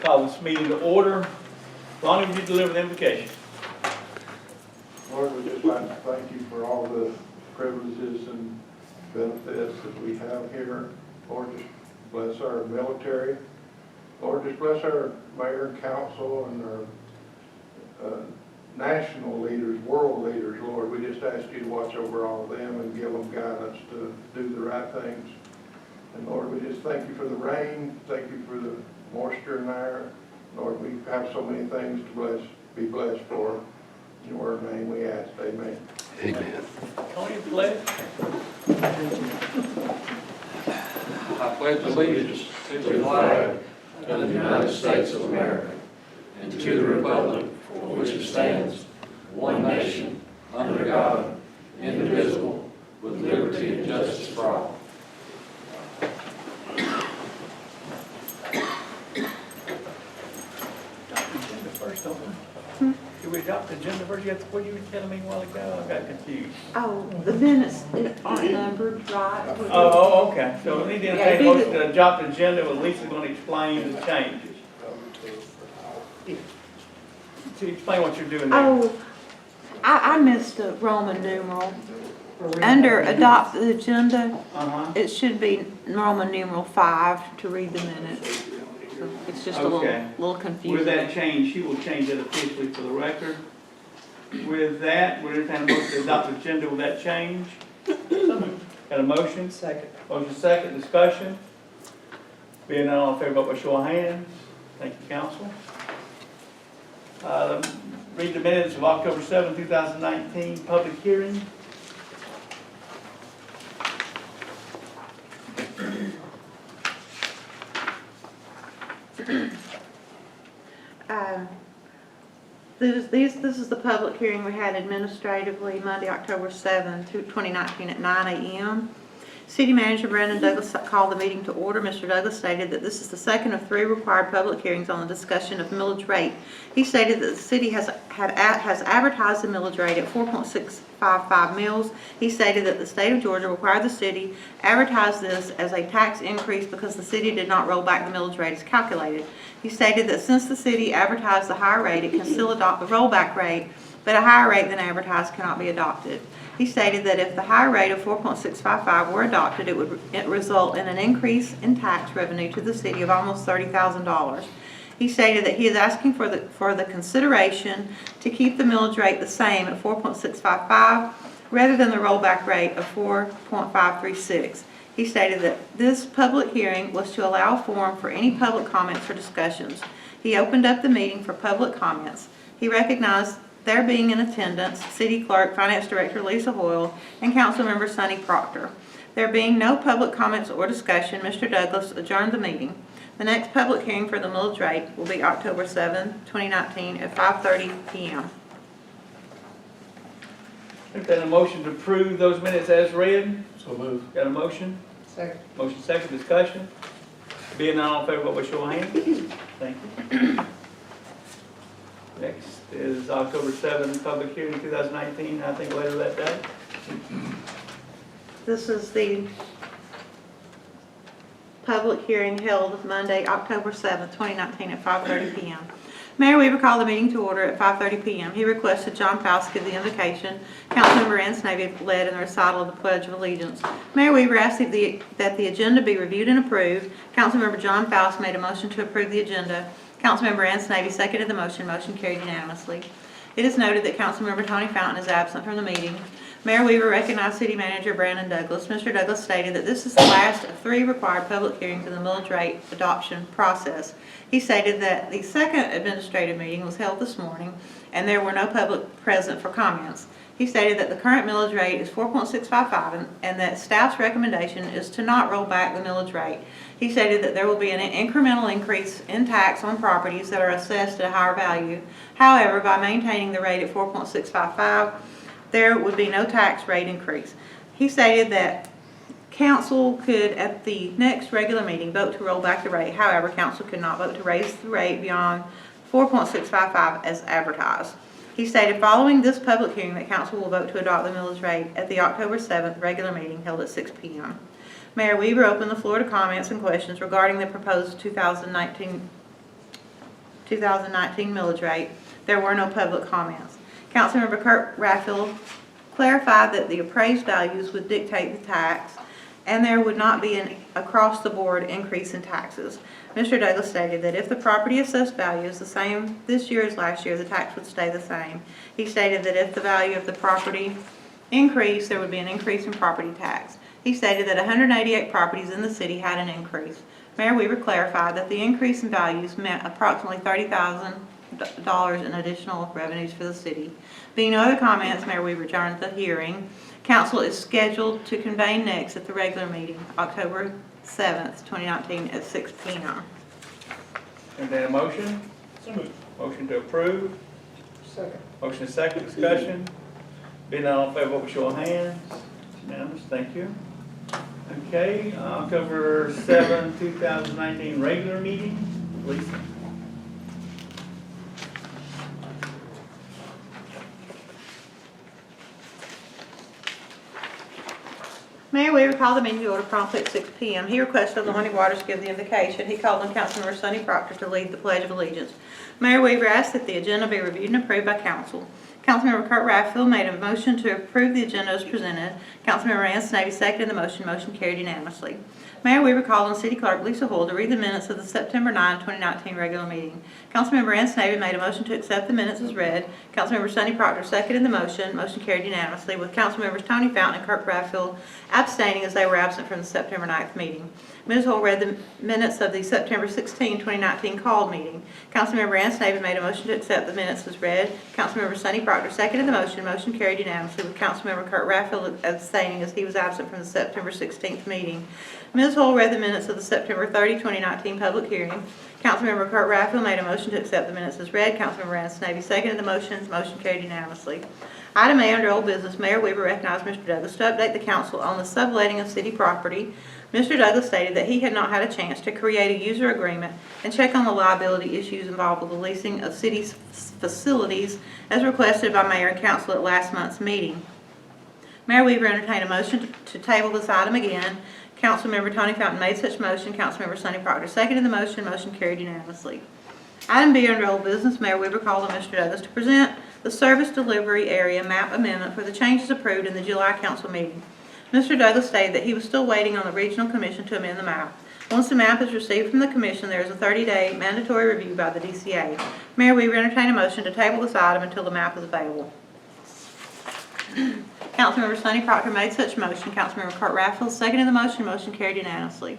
Call this meeting to order. Lonnie, would you deliver the invocation? Lord, we just like to thank you for all the privileges and benefits that we have here. Lord, just bless our military. Lord, just bless our mayor and council and our national leaders, world leaders. Lord, we just ask you to watch over all of them and give them guidance to do the right things. And Lord, we just thank you for the rain. Thank you for the moisture in there. Lord, we have so many things to be blessed for. In your name we ask, amen. Amen. Tony, pledge. I pledge allegiance to the flag of the United States of America and to the republic for which it stands, one nation, under God, indivisible, with liberty and justice for all. First, don't we? Did we adopt the agenda first? What you were telling me a while ago? I got confused. Oh, the minutes aren't numbered, right? Oh, okay. So we need to Yeah, entertain a do motion to adopt the agenda with Lisa's going to explain the changes. To explain what you're doing there. Oh, I missed a Roman numeral. Under adopt the agenda, Uh-huh. it should be Roman numeral 5 to read the minutes. So it's just a Okay. little With confusing. that change, she will change it officially for the record. With that, we'll entertain a motion to adopt the agenda with that change. Got a motion? Second. Motion second, discussion. Being none, all in favor, vote by show of hands. Thank you, council. Read the minutes of October 7, 2019, public hearing. This is the public hearing we had administratively Monday, October 7, 2019 at 9 a.m. City Manager Brandon Douglas called the meeting to order. Mr. Douglas stated that this is the second of 3 required public hearings on the discussion of millage rate. He stated that the city has advertised the millage rate at 4.655 mills. He stated that the state of Georgia required the city advertise this as a tax increase because the city did not roll back the millage rate as calculated. He stated that since the city advertised the higher rate, it can still adopt the rollback rate, but a higher rate than advertised cannot be adopted. He stated that if the higher rate of 4.655 were adopted, it would result in an increase in tax revenue to the city of almost $30,000. He stated that he is asking for the consideration to keep the millage rate the same at 4.655 rather than the rollback rate of 4.536. He stated that this public hearing was to allow forum for any public comments or discussions. He opened up the meeting for public comments. He recognized there being in attendance City Clerk, Finance Director Lisa Hoyle, and Councilmember Sonny Proctor. There being no public comments or discussion, Mr. Douglas adjourned the meeting. The next public hearing for the millage rate will be October 7, 2019 at 5:30 p.m. Entertain a motion to approve those minutes as read. So moved. Got a motion? Second. Motion second, discussion. Being none, all in favor, vote by show of hands. Thank you. Next is October 7th, public hearing 2019, I think later that day. This is the public hearing held Monday, October 7th, 2019 at 5:30 p.m. Mayor Weaver called the meeting to order at 5:30 p.m. He requested John Faust give the invocation. Councilmember Ann Snavy led in the recital of the Pledge of Allegiance. Mayor Weaver asked that the agenda be reviewed and approved. Councilmember John Faust made a motion to approve the agenda. Councilmember Ann Snavy seconded the motion. Motion carried unanimously. It is noted that Councilmember Tony Fountain is absent from the meeting. Mayor Weaver recognized City Manager Brandon Douglas. Mr. Douglas stated that this is the last of 3 required public hearings in the millage rate adoption process. He stated that the second administrative meeting was held this morning and there were no public present for comments. He stated that the current millage rate is 4.655 and that staff's recommendation is to not roll back the millage rate. He stated that there will be an incremental increase in tax on properties that are assessed at a higher value. However, by maintaining the rate at 4.655, there would be no tax rate increase. He stated that council could, at the next regular meeting, vote to roll back the rate. However, council could not vote to raise the rate beyond 4.655 as advertised. He stated following this public hearing that council will vote to adopt the millage rate at the October 7th regular meeting held at 6 p.m. Mayor Weaver opened the floor to comments and questions regarding the proposed 2019 2019 millage rate. There were no public comments. Councilmember Kurt Raffel clarified that the appraised values would dictate the tax, and there would not be an across-the-board increase in taxes. Mr. Douglas stated that if the property assessed value is the same this year as last year, the tax would stay the same. He stated that if the value of the property increased, there would be an increase in property tax. He stated that 188 properties in the city had an increase. Mayor Weaver clarified that the increase in values meant approximately $30,000 in additional revenues for the city. Being no other comments, Mayor Weaver adjourned the hearing. Council is scheduled to convene next at the regular meeting, October 7th, 2019 at 6 p.m. Entertain a motion? Motion to approve. Second. Motion is second, discussion. Being none, all in favor, vote by show of hands. Unanimous, thank you. Okay, October 7, 2019 regular meeting. Lisa. Mayor Weaver called the meeting to order promptly at 6 p.m. He requested the Lonnie Waters give the invocation. He called on Councilmember Sonny Proctor to lead the Pledge of Allegiance. Mayor Weaver asked that the agenda be reviewed and approved by council. Councilmember Kurt Raffel made a motion to approve the agenda as presented. Councilmember Ann Snavy seconded the motion. Motion carried unanimously. Mayor Weaver called on City Clerk Lisa Hoyle to read the minutes of the September 9, 2019 regular meeting. Councilmember Ann Snavy made a motion to accept the minutes as read. Councilmember Sonny Proctor seconded the motion. Motion carried unanimously, with Councilmembers Tony Fountain and Kurt Raffel abstaining as they were absent from the September 9th meeting. Ms. Hoyle read the minutes of the September 16, 2019 called meeting. Councilmember Ann Snavy made a motion to accept the minutes as read. Councilmember Sonny Proctor seconded the motion. Motion carried unanimously, with Councilmember Kurt Raffel abstaining as he was absent from the September 16th meeting. Ms. Hoyle read the minutes of the September 30, 2019 public hearing. Councilmember Kurt Raffel made a motion to accept the minutes as read. Councilmember Ann Snavy seconded the motion. Motion carried unanimously. Item A under old business, Mayor Weaver recognized Mr. Douglas to update the council on the subletting of city property. Mr. Douglas stated that he had not had a chance to create a user agreement and check on the liability issues involved with the leasing of city's facilities as requested by Mayor and Council at last month's meeting. Mayor Weaver entertained a motion to table this item again. Councilmember Tony Fountain made such motion. Councilmember Sonny Proctor seconded the motion. Motion carried unanimously. Item B under old business, Mayor Weaver called on Mr. Douglas to present the service delivery area map amendment for the changes approved in the July council meeting. Mr. Douglas stated that he was still waiting on the regional commission to amend the map. Once the map is received from the commission, there is a 30-day mandatory review by the DCA. Mayor Weaver entertained a motion to table this item until the map is available. Councilmember Sonny Proctor made such motion. Councilmember Kurt Raffel seconded the motion. Motion carried unanimously.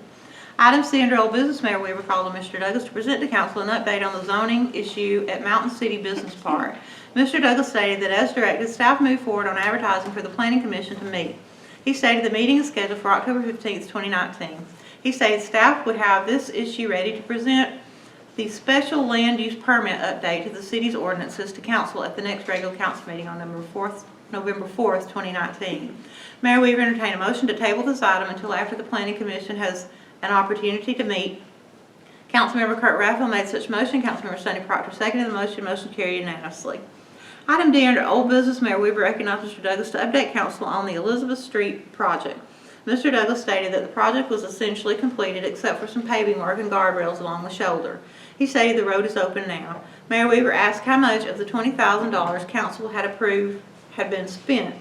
Item C under old business, Mayor Weaver called on Mr. Douglas to present to council an update on the zoning issue at Mountain City Business Park. Mr. Douglas stated that as directed, staff moved forward on advertising for the Planning Commission to meet. He stated the meeting is scheduled for October 15, 2019. He stated staff would have this issue ready to present the special land use permit update to the city's ordinances to council at the next regular council meeting on November 4th, 2019. Mayor Weaver entertained a motion to table this item until after the Planning Commission has an opportunity to meet. Councilmember Kurt Raffel made such motion. Councilmember Sonny Proctor seconded the motion. Motion carried unanimously. Item D under old business, Mayor Weaver recognized Mr. Douglas to update council on the Elizabeth Street project. Mr. Douglas stated that the project was essentially completed except for some paving work and guardrails along the shoulder. He stated the road is open now. Mayor Weaver asked how much of the $20,000 council had approved had been spent.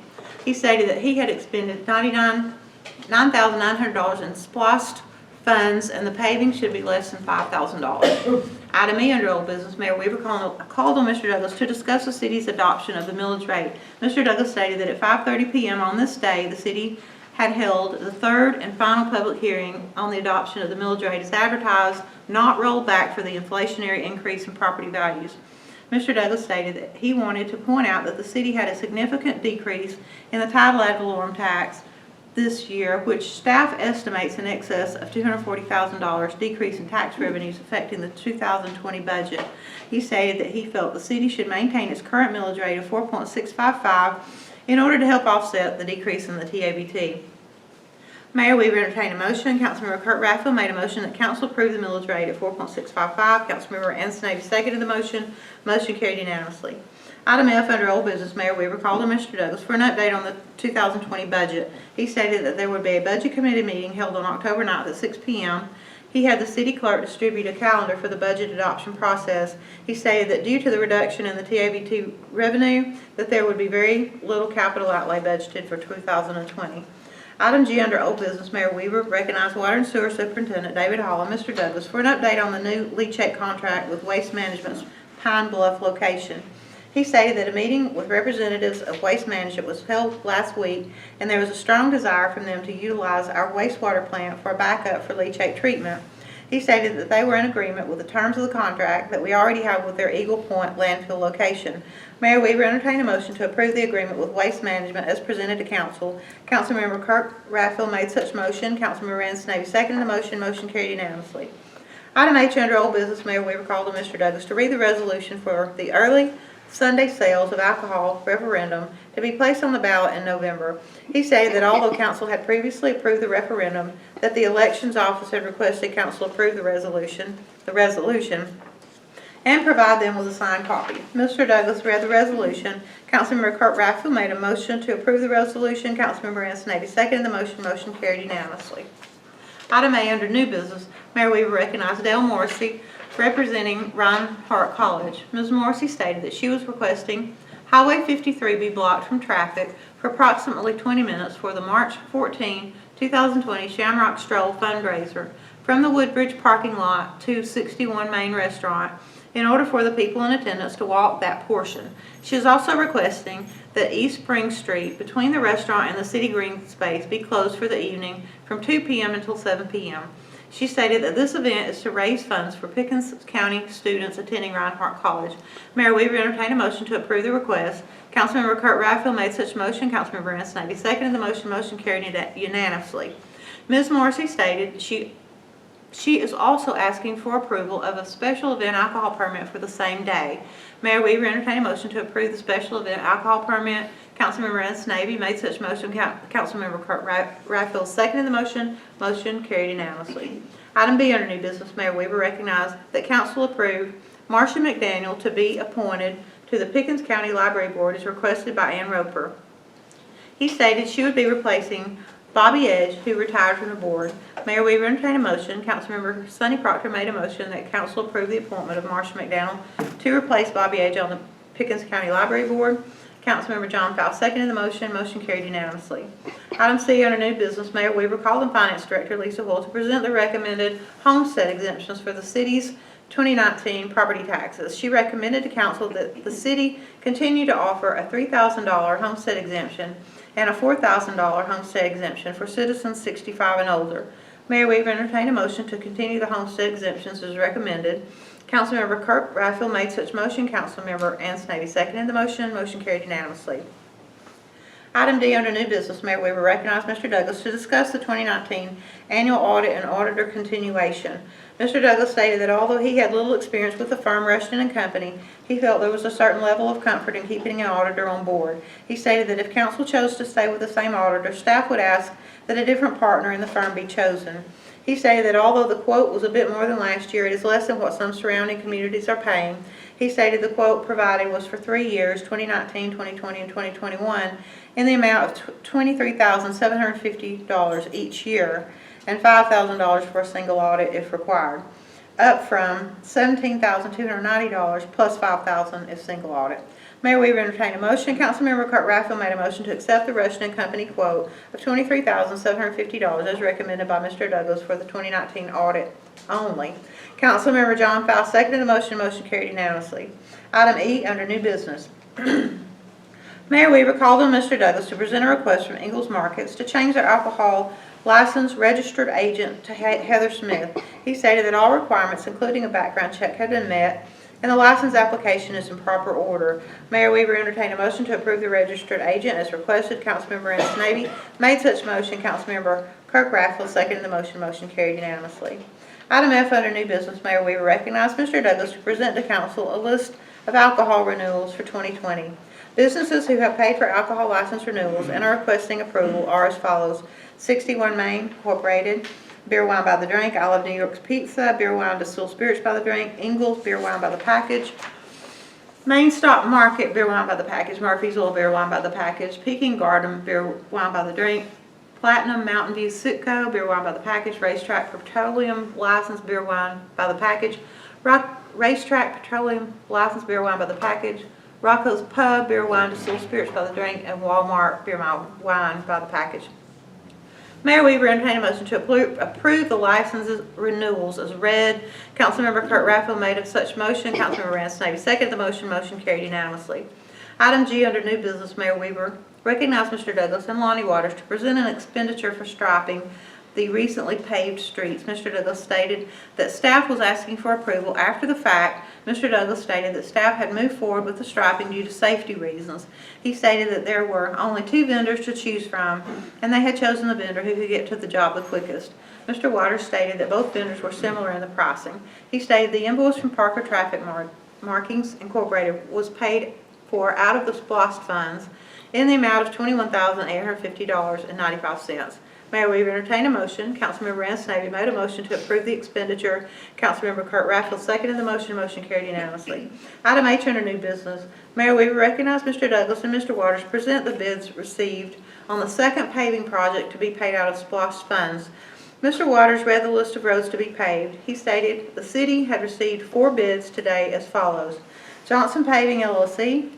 He stated that he had expended $9,900 in splost funds and the paving should be less than $5,000. Item E under old business, Mayor Weaver called on Mr. Douglas to discuss the city's adoption of the millage rate. Mr. Douglas stated that at 5:30 p.m. on this day, the city had held the third and final public hearing on the adoption of the millage rate as advertised, not rolled back for the inflationary increase in property values. Mr. Douglas stated that he wanted to point out that the city had a significant decrease in the title ad valorem tax this year, which staff estimates in excess of $240,000 decrease in tax revenues affecting the 2020 budget. He stated that he felt the city should maintain its current millage rate of 4.655 in order to help offset the decrease in the TABT. Mayor Weaver entertained a motion. Councilmember Kurt Raffel made a motion that council approve the millage rate at 4.655. Councilmember Ann Snavy seconded the motion. Motion carried unanimously. Item F under old business, Mayor Weaver called on Mr. Douglas for an update on the 2020 budget. He stated that there would be a budget committee meeting held on October 9th at 6 p.m. he had the city clerk distribute a calendar for the budget adoption process. He stated that due to the reduction in the TABT revenue, that there would be very little capital outlay budgeted for 2020. Item G under old business, Mayor Weaver recognized Water and Sewer Superintendent David Hall and Mr. Douglas for an update on the new leachate contract with Waste Management's Pine Bluff location. He stated that a meeting with representatives of Waste Management was held last week, and there was a strong desire from them to utilize our wastewater plant for a backup for leachate treatment. He stated that they were in agreement with the terms of the contract that we already have with their Eagle Point landfill location. Mayor Weaver entertained a motion to approve the agreement with Waste Management as presented to council. Councilmember Kirk Raffel made such motion. Councilmember Rand Snavy seconded the motion. Motion carried unanimously. Item H under old business, Mayor Weaver called on Mr. Douglas to read the resolution for the early Sunday sales of alcohol referendum to be placed on the ballot in November. He stated that although council had previously approved the referendum, that the elections office had requested council approve the resolution, and provide them with a signed copy. Mr. Douglas read the resolution. Councilmember Kurt Raffel made a motion to approve the resolution. Councilmember Anson Navy seconded the motion. Motion carried unanimously. Item A under new business, Mayor Weaver recognized Dale Morrissey representing Reinhardt College. Ms. Morrissey stated that she was requesting Highway 53 be blocked from traffic for approximately 20 minutes for the March 14, 2020 Shamrock Stroll fundraiser from the Woodbridge parking lot to 61 Main Restaurant in order for the people in attendance to walk that portion. She is also requesting that East Spring Street between the restaurant and the city green space be closed for the evening from 2 p.m. until 7 p.m. She stated that this event is to raise funds for Pickens County students attending Reinhardt College. Mayor Weaver entertained a motion to approve the request. Councilmember Kurt Raffel made such motion. Councilmember Anson Navy seconded the motion. Motion carried unanimously. Ms. Morrissey stated she is also asking for approval of a special event alcohol permit for the same day. Mayor Weaver entertained a motion to approve the special event alcohol permit. Councilmember Anson Navy made such motion. Councilmember Kurt Raffel seconded the motion. Motion carried unanimously. Item B under new business, Mayor Weaver recognized that council approved Marcia McDaniel to be appointed to the Pickens County Library Board as requested by Ann Roper. He stated she would be replacing Bobby Edge, who retired from the board. Mayor Weaver entertained a motion. Councilmember Sonny Proctor made a motion that council approve the appointment of Marcia McDaniel to replace Bobby Edge on the Pickens County Library Board. Councilmember John Fowle seconded the motion. Motion carried unanimously. Item C under new business, Mayor Weaver called on Finance Director Lisa Hoyle to present the recommended homestead exemptions for the city's 2019 property taxes. She recommended to council that the city continue to offer a $3,000 homestead exemption and a $4,000 homestead exemption for citizens 65 and older. Mayor Weaver entertained a motion to continue the homestead exemptions as recommended. Councilmember Kirk Raffel made such motion. Councilmember Anson Navy seconded the motion. Motion carried unanimously. Item D under new business, Mayor Weaver recognized Mr. Douglas to discuss the 2019 annual audit and auditor continuation. Mr. Douglas stated that although he had little experience with the firm Rushton & Company, he felt there was a certain level of comfort in keeping an auditor on board. He stated that if council chose to stay with the same auditor, staff would ask that a different partner in the firm be chosen. He stated that although the quote was a bit more than last year, it is less than what some surrounding communities are paying. He stated the quote provided was for 3 years, 2019, 2020, and 2021, in the amount of $23,750 each year and $5,000 for a single audit if required, up from $17,290 plus $5,000 if single audit. Mayor Weaver entertained a motion. Councilmember Kurt Raffel made a motion to accept the Rushton & Company quote of $23,750 as recommended by Mr. Douglas for the 2019 audit only. Councilmember John Fowle seconded the motion. Motion carried unanimously. Item E under new business. Mayor Weaver called on Mr. Douglas to present a request from Ingles Markets to change their alcohol license registered agent to Heather Smith. He stated that all requirements, including a background check, had been met, and the license application is in proper order. Mayor Weaver entertained a motion to approve the registered agent as requested. Councilmember Anson Navy made such motion. Councilmember Kirk Raffel seconded the motion. Motion carried unanimously. Item F under new business, Mayor Weaver recognized Mr. Douglas to present to council a list of alcohol renewals for 2020. Businesses who have paid for alcohol license renewals and are requesting approval are as follows: 61 Main Incorporated, Beer Wine by the Drink, I Love New York's Pizza, Beer Wine Distilled Spirits by the Drink, Ingles, Beer Wine by the Package, Main Stock Market, Beer Wine by the Package, Murphy's Oil, Beer Wine by the Package, Peking Garden, Beer Wine by the Drink, Platinum Mountain View Sitco, beer wine by the package. Racetrack Petroleum licensed beer wine by the package. Racetrack Petroleum licensed beer wine by the package. Rocco's Pub beer wine distilled spirits by the drink, and Walmart beer wine by the package. Mayor Weaver entertained a motion to approve the licenses renewals as read. Councilmember Kurt Raffel made of such motion. Councilmember Rance Navy seconded the motion. Motion carried unanimously. Item G under new business, Mayor Weaver recognized Mr. Douglas and Lonnie Waters to present an expenditure for striping the recently paved streets. Mr. Douglas stated that staff was asking for approval after the fact. Mr. Douglas stated that staff had moved forward with the striping due to safety reasons. He stated that there were only 2 vendors to choose from, and they had chosen the vendor who could get to the job the quickest. Mr. Waters stated that both vendors were similar in the pricing. He stated the invoice from Parker Traffic Markings Incorporated was paid for out of the SPLOST funds in the amount of $21,850.95. Mayor Weaver entertained a motion. Councilmember Rance Navy made a motion to approve the expenditure. Councilmember Kurt Raffel seconded the motion. Motion carried unanimously. Item H under new business. Mayor Weaver recognized Mr. Douglas and Mr. Waters present the bids received on the second paving project to be paid out of SPLOST funds. Mr. Waters read the list of roads to be paved. He stated the city had received 4 bids today as follows. Johnson Paving LLC,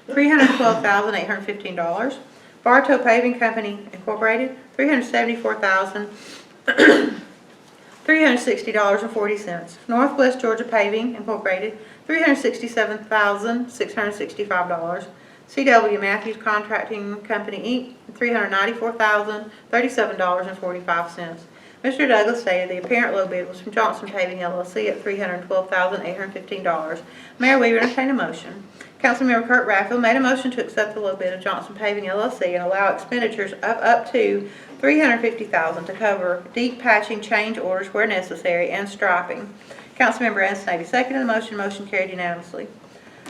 $312,815. Bartow Paving Company Incorporated, $374,360.40. Northwest Georgia Paving Incorporated, $367,665. C.W. Matthews Contracting Company Inc., $394,037.45. Mr. Douglas stated the apparent low bid was from Johnson Paving LLC at $312,815. Mayor Weaver entertained a motion. Councilmember Kurt Raffel made a motion to accept the low bid of Johnson Paving LLC and allow expenditures of up to $350,000 to cover deep patching change orders where necessary and striping. Councilmember Anstey seconded the motion. Motion carried unanimously.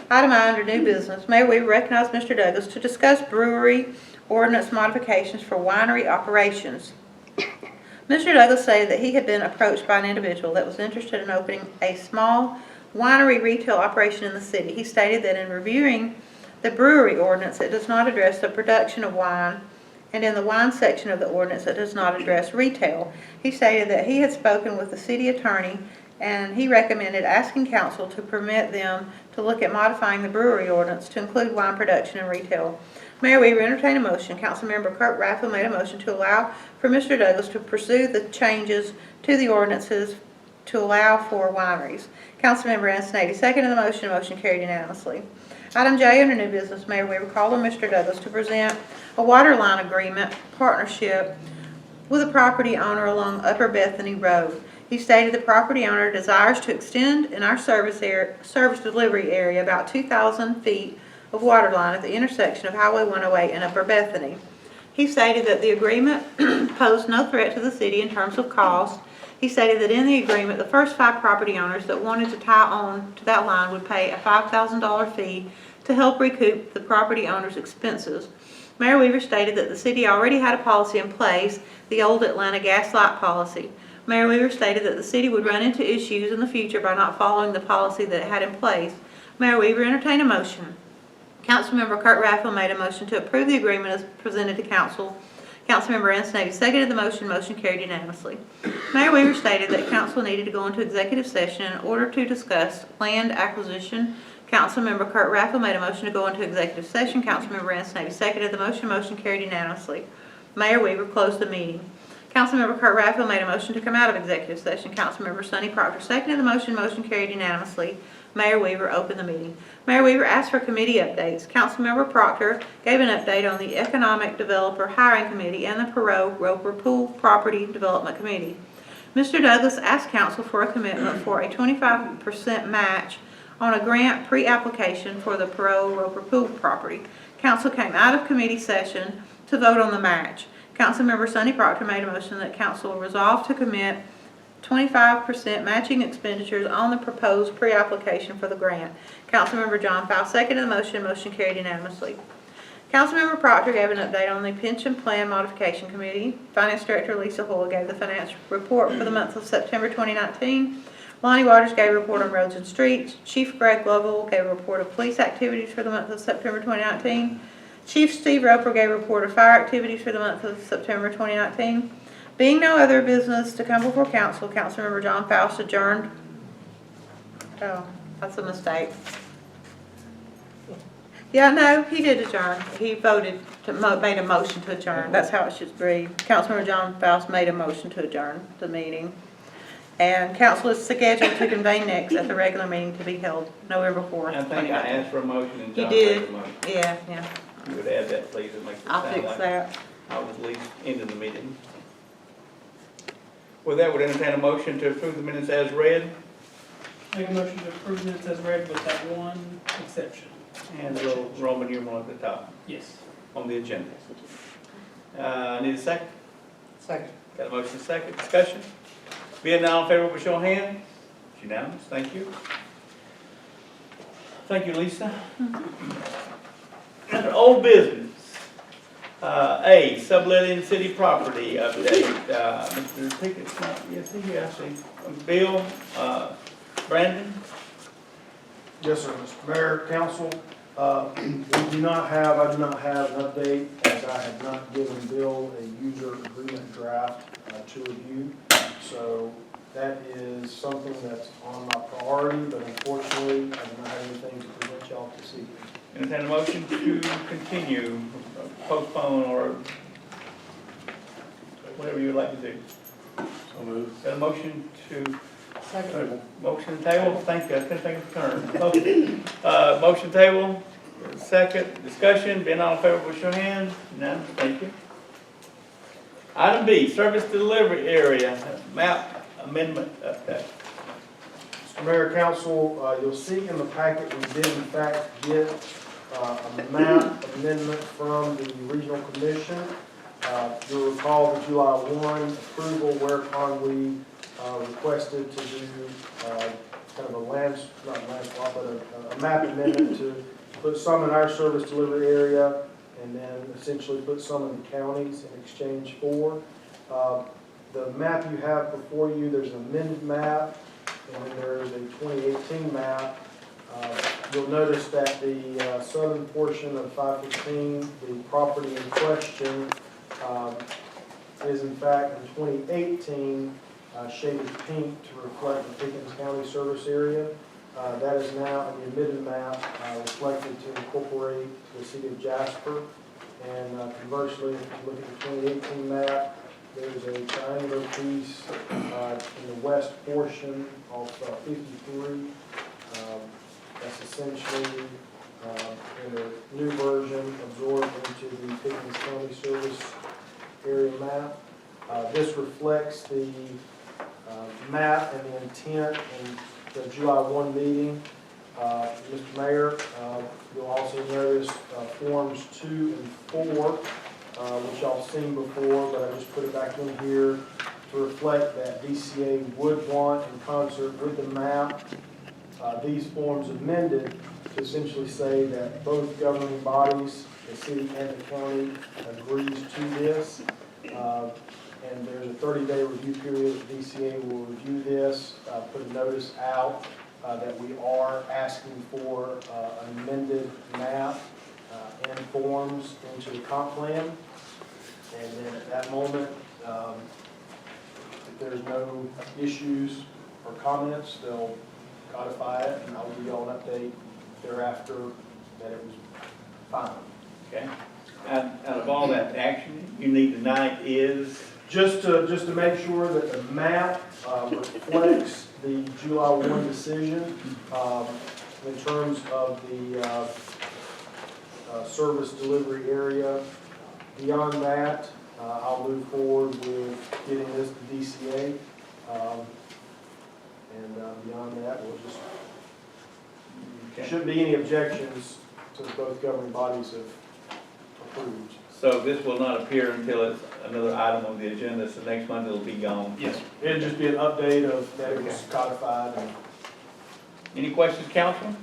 Item I under new business. Mayor Weaver recognized Mr. Douglas to discuss brewery ordinance modifications for winery operations. Mr. Douglas stated that he had been approached by an individual that was interested in opening a small winery retail operation in the city. He stated that in reviewing the brewery ordinance, it does not address the production of wine, and in the wine section of the ordinance, it does not address retail. He stated that he had spoken with the city attorney, and he recommended asking council to permit them to look at modifying the brewery ordinance to include wine production and retail. Mayor Weaver entertained a motion. Councilmember Kurt Raffel made a motion to allow for Mr. Douglas to pursue the changes to the ordinances to allow for wineries. Councilmember Anstey seconded the motion. Motion carried unanimously. Item J under new business. Mayor Weaver called on Mr. Douglas to present a water line agreement partnership with a property owner along Upper Bethany Road. He stated the property owner desires to extend in our service delivery area about 2,000 feet of water line at the intersection of Highway 108 and Upper Bethany. He stated that the agreement posed no threat to the city in terms of cost. He stated that in the agreement, the first 5 property owners that wanted to tie on to that line would pay a $5,000 fee to help recoup the property owner's expenses. Mayor Weaver stated that the city already had a policy in place, the old Atlanta gas light policy. Mayor Weaver stated that the city would run into issues in the future by not following the policy that it had in place. Mayor Weaver entertained a motion. Councilmember Kurt Raffel made a motion to approve the agreement as presented to council. Councilmember Anstey seconded the motion. Motion carried unanimously. Mayor Weaver stated that council needed to go into executive session in order to discuss land acquisition. Councilmember Kurt Raffel made a motion to go into executive session. Councilmember Anstey seconded the motion. Motion carried unanimously. Mayor Weaver closed the meeting. Councilmember Kurt Raffel made a motion to come out of executive session. Councilmember Sonny Proctor seconded the motion. Motion carried unanimously. Mayor Weaver opened the meeting. Mayor Weaver asked for committee updates. Councilmember Proctor gave an update on the Economic Developer Hiring Committee and the Perot Roper Pool Property Development Committee. Mr. Douglas asked council for a commitment for a 25% match on a grant pre-application for the Perot Roper Pool property. Council came out of committee session to vote on the match. Councilmember Sonny Proctor made a motion that council resolve to commit 25% matching expenditures on the proposed pre-application for the grant. Councilmember John Fowle seconded the motion. Motion carried unanimously. Councilmember Proctor gave an update on the Pension Plan Modification Committee. Finance Director Lisa Hoyle gave the financial report for the month of September 2019. Lonnie Waters gave a report on roads and streets. Chief Greg Lovell gave a report of police activities for the month of September 2019. Chief Steve Roper gave a report of fire activities for the month of September 2019. Being no other business to come before council, Councilmember John Faust adjourned. Oh, that's a mistake. Yeah, no, he did adjourn. He voted to, made a motion to adjourn. That's how it should read. Councilmember John Faust made a motion to adjourn the meeting. And council is scheduled to convene next at the regular meeting to be held November 4th. I think I asked for a motion and You John made did. the motion. Yeah. You would add that, please, it makes it I'll sound fix like that. I was at least into the meeting. With that, would entertain a motion to approve the minutes as read. Make a motion to approve minutes as read with that one exception. And a little Roman numeral at the top Yes. on the agenda. Need a second? Second. Got a motion, second, discussion? Being now in favor, with show of hands. It's unanimous, thank you. Thank you, Lisa. Under old business, A, subletting city property update. Mr. Pickett's not, yes, he's here, I see. Bill, Brandon? Yes, sir, Mr. Mayor, Council, I do not have an update, as I have not given Bill a user agreement draft to review. So that is something that's on my priority, but unfortunately, I do not have anything to present y'all this evening. Entertain a motion to continue, postpone, or whatever you would like to do. So moved. Got a motion to, Second. motion table, thank you, I couldn't think of the term. Motion table, second, discussion, being all in favor, with your hand, none, thank you. Item B, service delivery area, map amendment update. Mr. Mayor, Council, you'll see in the packet, we did in fact get a map amendment from the Regional Commission. You'll recall the July 1 approval whereupon we requested to do kind of a map amendment to put some in our service delivery area and then essentially put some in the counties in exchange for. The map you have before you, there's an amended map and then there is a 2018 map. You'll notice that the southern portion of 515, the property in question, is in fact in 2018 shaded pink to reflect the Pickett County service area. That is now in the amended map reflected to incorporate the city of Jasper. And conversely, if you look at the 2018 map, there's a triangular piece in the west portion of 53. That's essentially in a new version absorbed into the Pickett County service area map. This reflects the map and the intent in the July 1 meeting. Mr. Mayor, you'll also notice Forms 2 and 4, which y'all seen before, but I just put it back in here to reflect that DCA would want, in concert with the map, these forms amended to essentially say that both governing bodies, the city and the county, agrees to this. And there's a 30-day review period. The DCA will review this, put a notice out that we are asking for an amended map and forms into the comp plan. And then at that moment, if there's no issues or comments, they'll codify it, and I'll give you all an update thereafter that it was final. Okay. Out of all that action you need tonight is, Just to make sure that the map reflects the July 1 decision in terms of the service delivery area. Beyond that, I'll move forward with getting this to DCA. And beyond that, we'll just, okay. shouldn't be any objections to both governing bodies have approved. So this will not appear until it's another item on the agenda, so next month it'll be gone. Yes. It'll just be an update of that it was codified. And Any questions, council?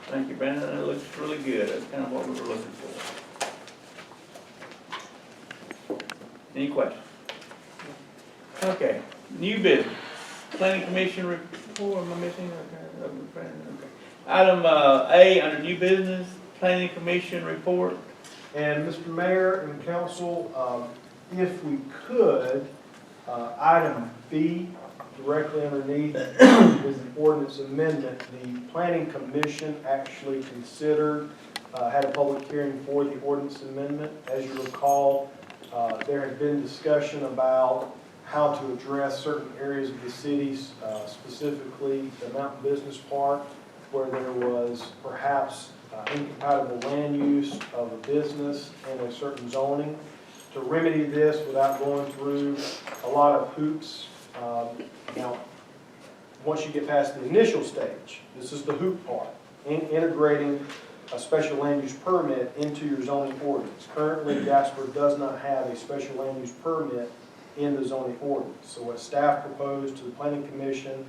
Thank you, Brandon, it looks really good, that's kind of what we were looking for. Any questions? Okay, new business, planning commission report, am I missing? Okay. Item A, under new business, planning commission report. And Mr. Mayor and council, if we could, item B, directly underneath is an ordinance amendment. The planning commission actually considered, had a public hearing for the ordinance amendment. As you recall, there had been discussion about how to address certain areas of the cities, specifically the Mountain Business Park, where there was perhaps incompatible land use of a business in a certain zoning. To remedy this without going through a lot of hoops. Now, once you get past the initial stage, this is the hoop part, integrating a special land use permit into your zoning ordinance. Currently, Jasper does not have a special land use permit in the zoning ordinance. So what staff proposed to the planning commission,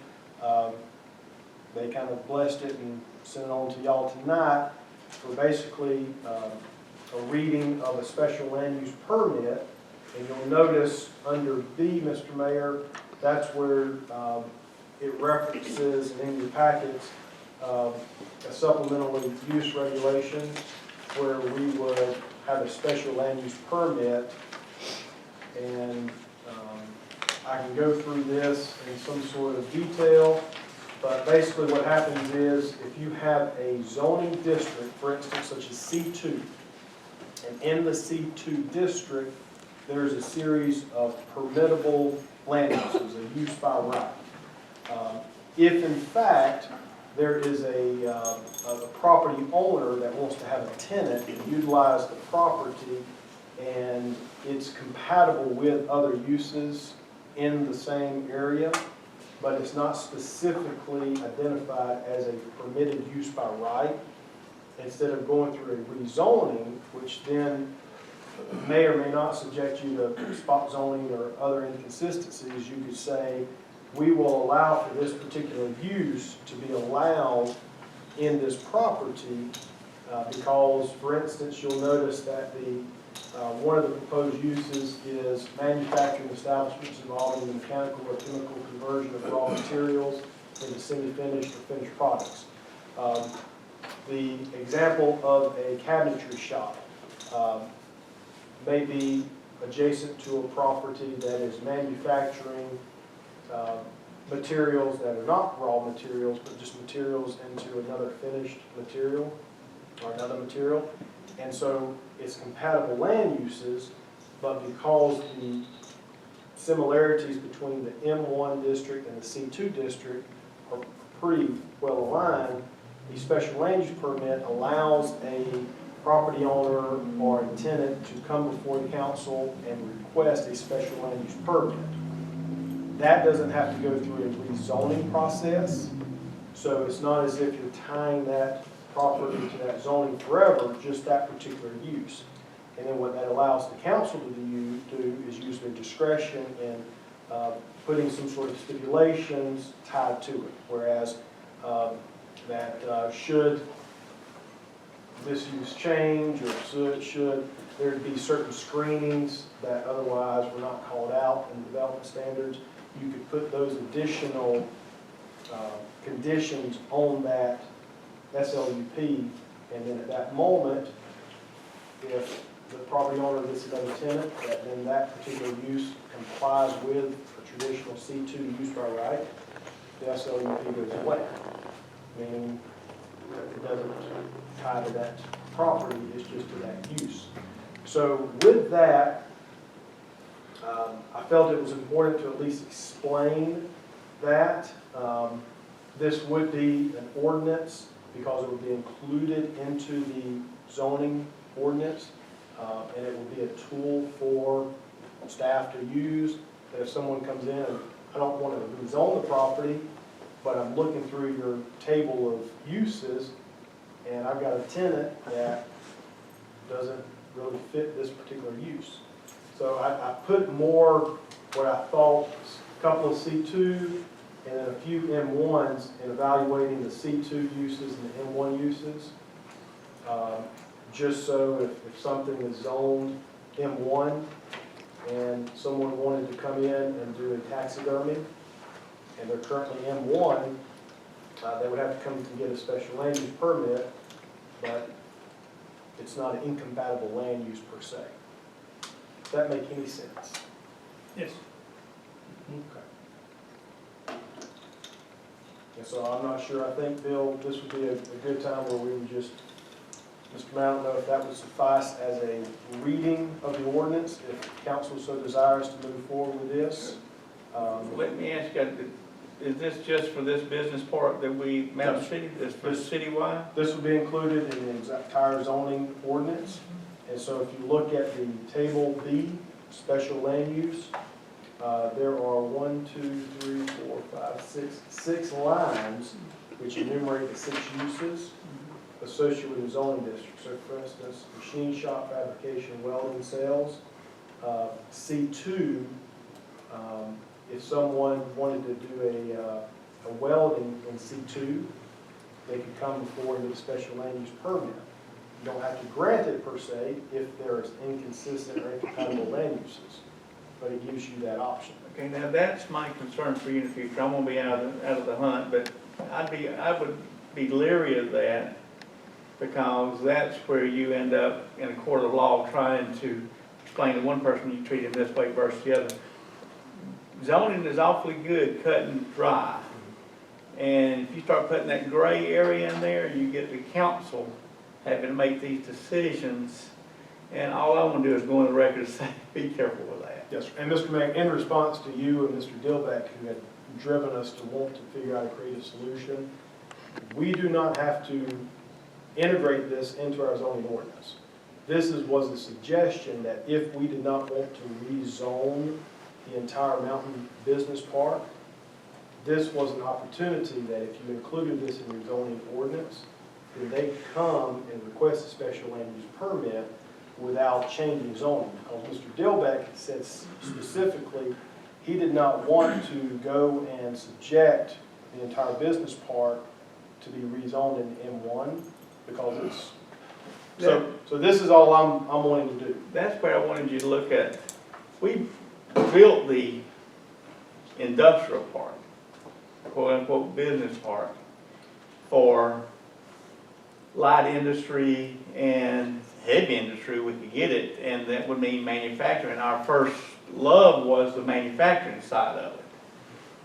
they kind of blessed it and sent it on to y'all tonight for basically a reading of a special land use permit. And you'll notice under B, Mr. Mayor, that's where it references in your packets a supplemental use regulation where we would have a special land use permit. And I can go through this in some sort of detail, but basically what happens is if you have a zoning district, for instance, such as C2, and in the C2 district, there's a series of permittable land uses, a use by right. If in fact there is a property owner that wants to have a tenant and utilize the property and it's compatible with other uses in the same area, but it's not specifically identified as a permitted use by right, instead of going through a rezoning, which then may or may not subject you to spot zoning or other inconsistencies, you could say, we will allow for this particular use to be allowed in this property because, for instance, you'll notice that one of the proposed uses is manufacturing establishments involving the mechanical or chemical conversion of raw materials into semi-finished or finished products. The example of a cabinetry shop may be adjacent to a property that is manufacturing materials that are not raw materials, but just materials into another finished material or another material. And so it's compatible land uses, but because the similarities between the M1 district and the C2 district are pretty well aligned, the special land use permit allows a property owner or a tenant to come before the council and request a special land use permit. That doesn't have to go through a rezoning process, so it's not as if you're tying that property to that zoning forever, just that particular use. And then what that allows the council to do is use their discretion in putting some sort of stipulations tied to it, whereas should this use change or should there be certain screenings that otherwise were not called out in development standards, you could put those additional conditions on that SLUP, and then at that moment, if the property owner gets another tenant, then that particular use complies with a traditional C2 use by right, the SLUP goes away, meaning it doesn't tie to that property, it's just to that use. So with that, I felt it was important to at least explain that. This would be an ordinance because it would be included into the zoning ordinance, and it would be a tool for staff to use. That if someone comes in and I don't want to rezone the property, but I'm looking through your table of uses, and I've got a tenant that doesn't really fit this particular use. So I put more what I thought was a couple of C2 and then a few M1s in evaluating the C2 uses and the M1 uses. Just so if something is zoned M1 and someone wanted to come in and do a taxidermy and they're currently M1, they would have to come and get a special land use permit, but it's not an incompatible land use per se. Does that make any sense? Yes. Okay. And so I'm not sure, I think, Bill, this would be a good time where we would just, Mr. Mayor, I don't know if that would suffice as a reading of the ordinance, if council so desires to move forward with this. Let me ask you, is this just for this business park that we, Mountain Yes. City, this for citywide? This would be included in the entire zoning ordinance. And so if you look at the table B, special land use, there are 6 lines which enumerate the 6 uses associated with the zoning district. So for instance, machine shop, fabrication, welding, sales. C2, if someone wanted to do a welding in C2, they could come before and get a special land use permit. You don't have to grant it per se if there's inconsistent or incompatible land uses, but it gives you that option. Okay, now that's my concern for you in the future. I'm gonna be out of the hunt, but I would be leery of that, because that's where you end up in a court of law trying to explain to one person you treat him this way versus the other. Zoning is awfully good, cut and dry. And if you start putting that gray area in there, you get the council having to make these decisions. And all I want to do is go on the record and say, be careful with that. Yes, sir. And Mr. Mayor, in response to you and Mr. Dilbeck, who had driven us to want to figure out a creative solution, we do not have to integrate this into our zoning ordinance. This was a suggestion that if we did not want to rezone the entire Mountain Business Park, this was an opportunity that if you included this in your zoning ordinance, then they could come and request a special land use permit without changing zoning. Because Mr. Dilbeck said specifically, he did not want to go and subject the entire business park to be rezoned in M1 because it's, so this is all I'm wanting to do. That's where I wanted you to look at. We built the industrial park, quote unquote business park, for light industry and heavy industry. We could get it, and that would mean manufacturing. Our first love was the manufacturing side of it.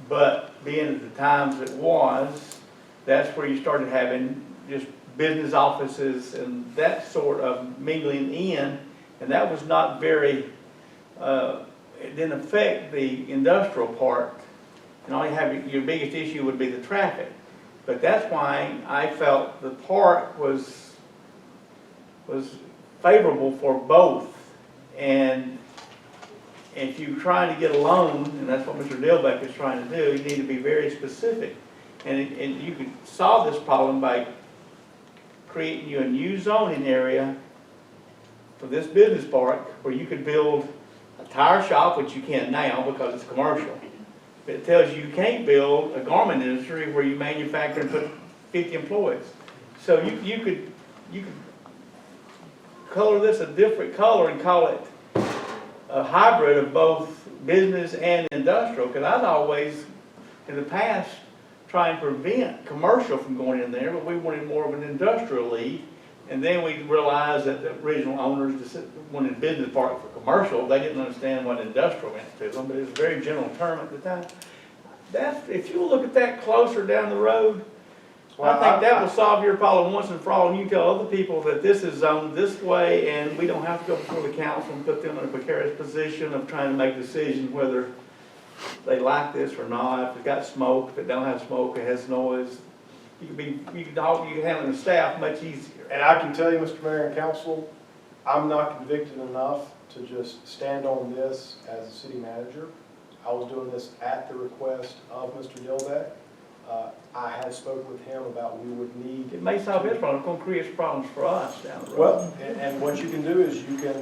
But being at the times it was, that's where you started having just business offices and that sort of mingling in, and that was not very, it didn't affect the industrial part. And all you have, your biggest issue would be the traffic. But that's why I felt the park was favorable for both. And if you're trying to get a loan, and that's what Mr. Dilbeck is trying to do, you need to be very specific. And you could solve this problem by creating you a new zoning area for this business park where you could build a tire shop, which you can't now because it's commercial. But it tells you can't build a garment industry where you manufacture and put 50 employees. So you could color this a different color and call it a hybrid of both business and industrial, because I've always, in the past, try and prevent commercial from going in there, but we wanted more of an industrial lead. And then we realized that the original owners wanted business park for commercial. They didn't understand what industrial meant to them, but it was a very general term at the time. If you look at that closer down the road, I think that will solve your problem once and for all. And you tell other people that this is zoned this way, and we don't have to go before the council and put them in a precarious position of trying to make decisions whether they like this or not. If it got smoke, if it don't have smoke, it has noise. You can handle the staff much easier. And I can tell you, Mr. Mayor and Council, I'm not convicted enough to just stand on this as a city manager. I was doing this at the request of Mr. Dilbeck. I had spoke with him about we would need. It may solve his problem. It's going to create problems for us down the road. Well, and what you can do is you can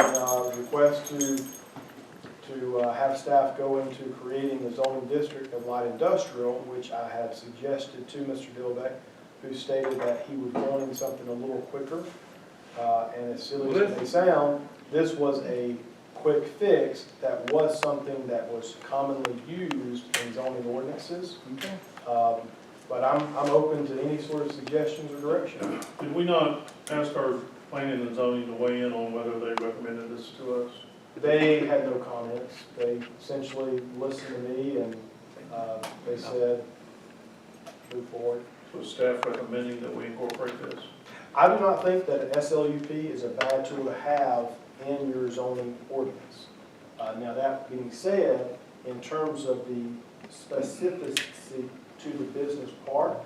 request to have staff go into creating the zoning district of light industrial, which I have suggested to Mr. Dilbeck, who stated that he was wanting something a little quicker. And as silly as it may sound, this was a quick fix that was something that was commonly used in zoning ordinances. Okay. But I'm open to any sort of suggestions or direction. Did we not ask our planning and zoning to weigh in on whether they recommended this to us? They had no comments. They essentially listened to me and they said, move forward. So is staff recommending that we incorporate this? I do not think that an SLUP is a bad tool to have in your zoning ordinance. Now, that being said, in terms of the specificity to the business park,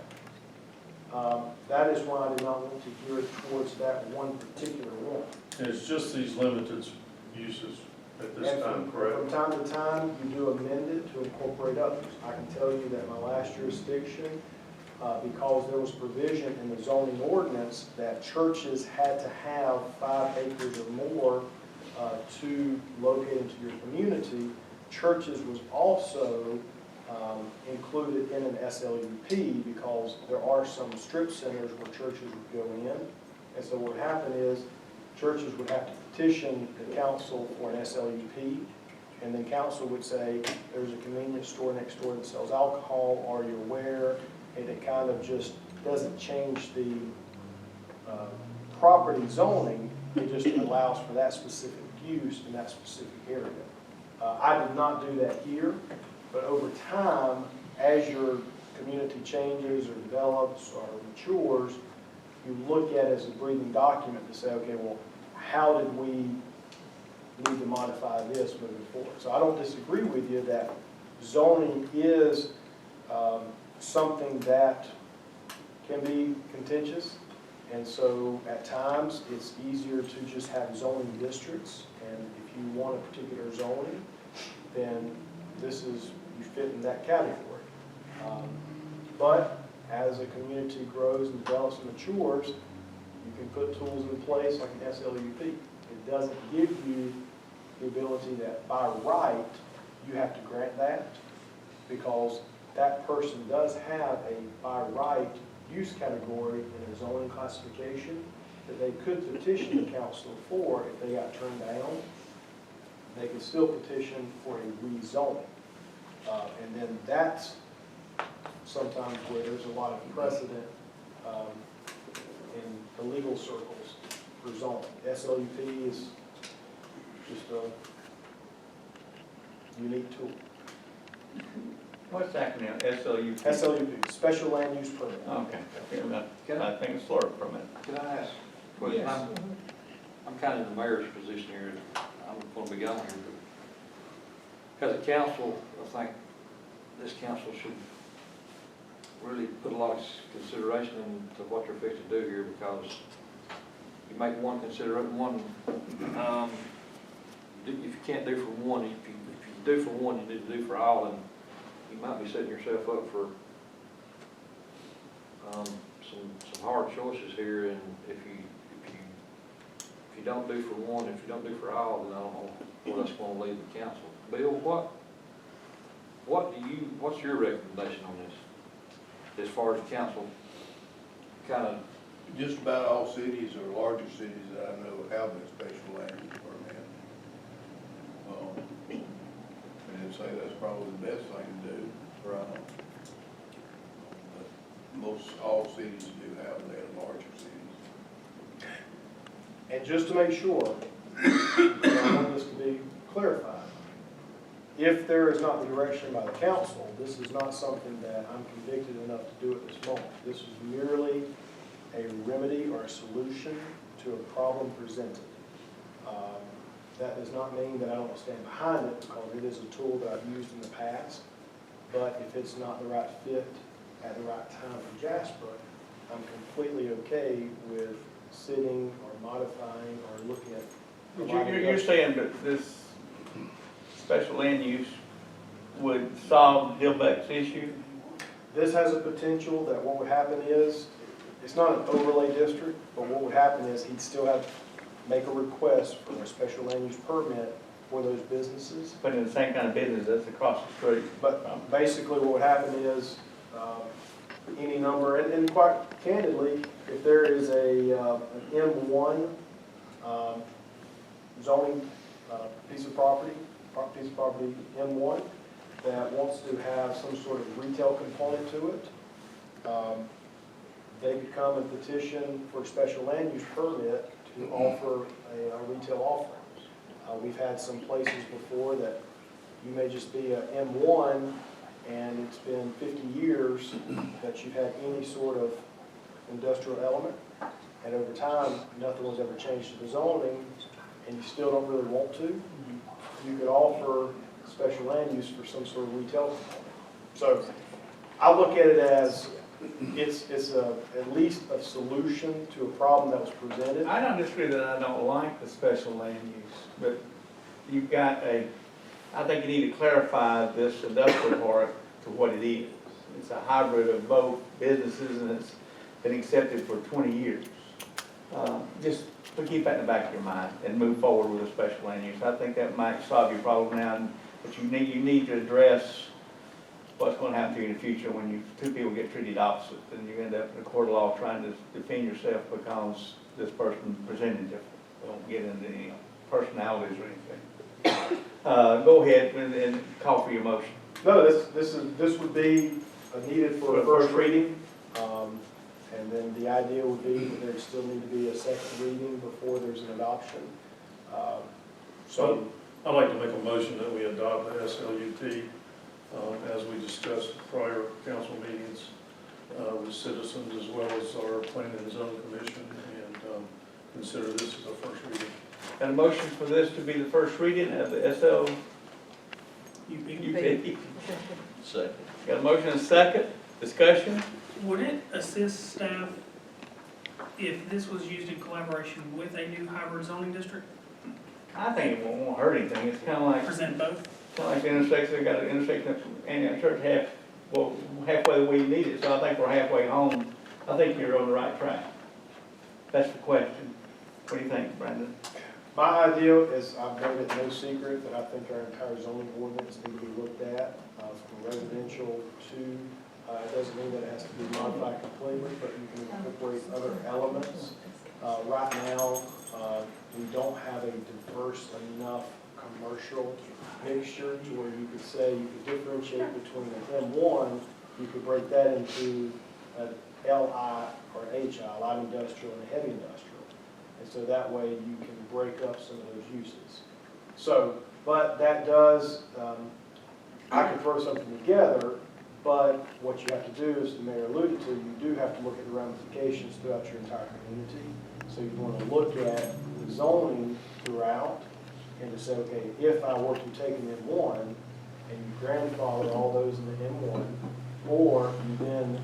that is why I did not want to gear it towards that one particular one. And it's just these limited uses at this And time, from correct? time to time, you do amend it to incorporate others. I can tell you that my last jurisdiction, because there was provision in the zoning ordinance that churches had to have 5 acres or more to locate into your community, churches was also included in an SLUP because there are some strip centers where churches would go in. And so what would happen is churches would have to petition the council for an SLUP, and then council would say, there's a convenience store next door that sells alcohol, are you aware? And it kind of just doesn't change the property zoning, it just allows for that specific use in that specific area. I did not do that here, but over time, as your community changes or develops or matures, you look at it as a breathing document to say, okay, well, how did we need to modify this moving forward? So I don't disagree with you that zoning is something that can be contentious, and so at times it's easier to just have zoning districts, and if you want a particular zoning, then this is, you fit in that category. But as a community grows and develops and matures, you can put tools in place like an SLUP. It doesn't give you the ability that by right you have to grant that, because that person does have a by right use category in a zoning classification that they could petition the council for if they got turned down. They could still petition for a rezoning. And then that's sometimes where there's a lot of precedent in the legal circles for zoning. SLUP is just a unique tool. What's the acronym, SLUP? SLUP, Special Land Use Permit. Okay, Can I think it's Florida permit. Can I ask a question? Yes. I'm kind of in the mayor's position here, I'm going to be gone here, but as a council, I think this council should really put a lot of consideration into what you're fixing to do here, because you make one if you can't do for one, if you do for one, you need to do for all, and you might be setting yourself up for some hard choices here, and if you don't do for one, if you don't do for all, then I don't know where that's going to leave the council. Bill, what's your recommendation on this, as far as council kind of? Just about all cities or larger cities that I know have a special land use permit. And I'd say that's probably the best thing to do. Right. But most, all cities do have that, larger cities. And just to make sure, I want this to be clarified, if there is not the direction by the council, this is not something that I'm convicted enough to do at this moment. This is merely a remedy or a solution to a problem presented. That does not mean that I don't stand behind it, because it is a tool that I've used in the past. But if it's not the right fit at the right time for Jasper, I'm completely okay with sitting or modifying or looking at. But you're saying that this special land use would solve Dillbeck's issue? This has a potential that what would happen is, it's not an overlay district, but what would happen is he'd still have to make a request for a special land use permit for those businesses. But in the same kind of business that's across the street. But basically what would happen is, any number, and quite candidly, if there is an M1 zoning piece of property M1 that wants to have some sort of retail component to it, they could come and petition for a special land use permit to offer a retail offerings. We've had some places before that you may just be a M1 and it's been 50 years that you've had any sort of industrial element. And over time, nothing was ever changed to the zoning, and you still don't really want to. You could offer special land use for some sort of retail component. So I look at it as it's at least a solution to a problem that was presented. I don't disagree that I don't like the special land use, but you've got I think you need to clarify this industrial part to what it is. It's a hybrid of both businesses, and it's been accepted for 20 years. Just to keep that in the back of your mind and move forward with a special land use. I think that might solve your problem now, but you need to address what's going to happen to you in the future when two people get treated opposite, and you end up in a court of law trying to defend yourself because this person presented different. We don't get into any personalities or anything. Go ahead and call for your motion. No, this would be needed for a first reading. And then the idea would be that there still need to be a second reading before there's an adoption. So I'd like to make a motion that we adopt the SLUT as we discussed prior council meetings with citizens as well as our planning and zoning commission, and consider this as a first reading. Got a motion for this to be the first reading of the SLUT. Second. Got a motion and a second. Discussion? Would it assist staff if this was used in collaboration with a new hybrid zoning district? I think it won't hurt anything. It's kind of like Present both? the intersection. They got an intersection and a church halfway where you need it. So I think we're halfway home. I think you're on the right track. That's the question. What do you think, Brandon? my idea is, I've made it no secret that I think our entire zoning ordinance need to be looked at from residential to, it doesn't mean that it has to be modified completely, but you can incorporate other elements. Right now, we don't have a diverse enough commercial mixture to where you could say you could differentiate between an M1, you could break that into an LI or an HI, light industrial and a heavy industrial. And so that way you can break up some of those uses. So, but that does, I can throw something together, but what you have to do, as the mayor alluded to, you do have to look at the ramifications throughout your entire community. So you want to look at the zoning throughout and to say, okay, if I were to take an M1 and you grandfather all those in the M1, or you then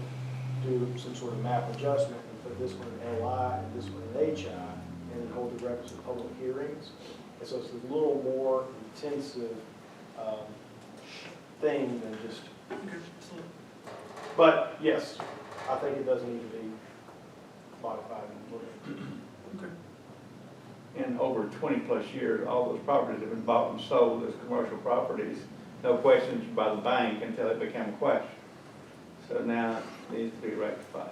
do some sort of map adjustment and put this one in LI and this one in HI, and then hold the requisite public hearings. And so it's a little more intensive thing than just, but yes, I think it does need to be modified and looked at. In over 20 plus years, all those properties have been bought and sold as commercial properties. No questions by the bank until it became a question. So now it needs to be rectified.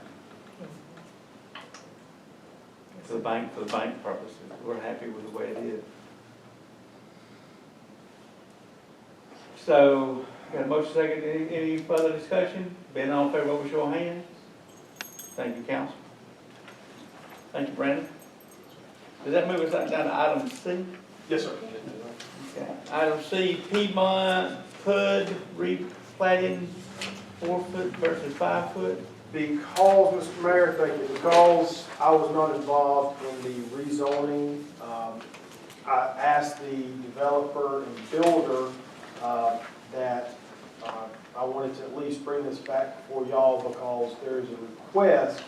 For the bank purposes, we're happy with the way it is. So, got a motion second, any further discussion? Being all in favor, over show of hands. Thank you, council. Thank you, Brandon. Does that move us down to item C? Yes, sir. Okay. Item C, Piedmont PUD re-platting 4 foot versus 5 foot. Because, Mr. Mayor, thank you, because I was not involved in the rezoning, I asked the developer and builder that I wanted to at least bring this back before y'all because there is a request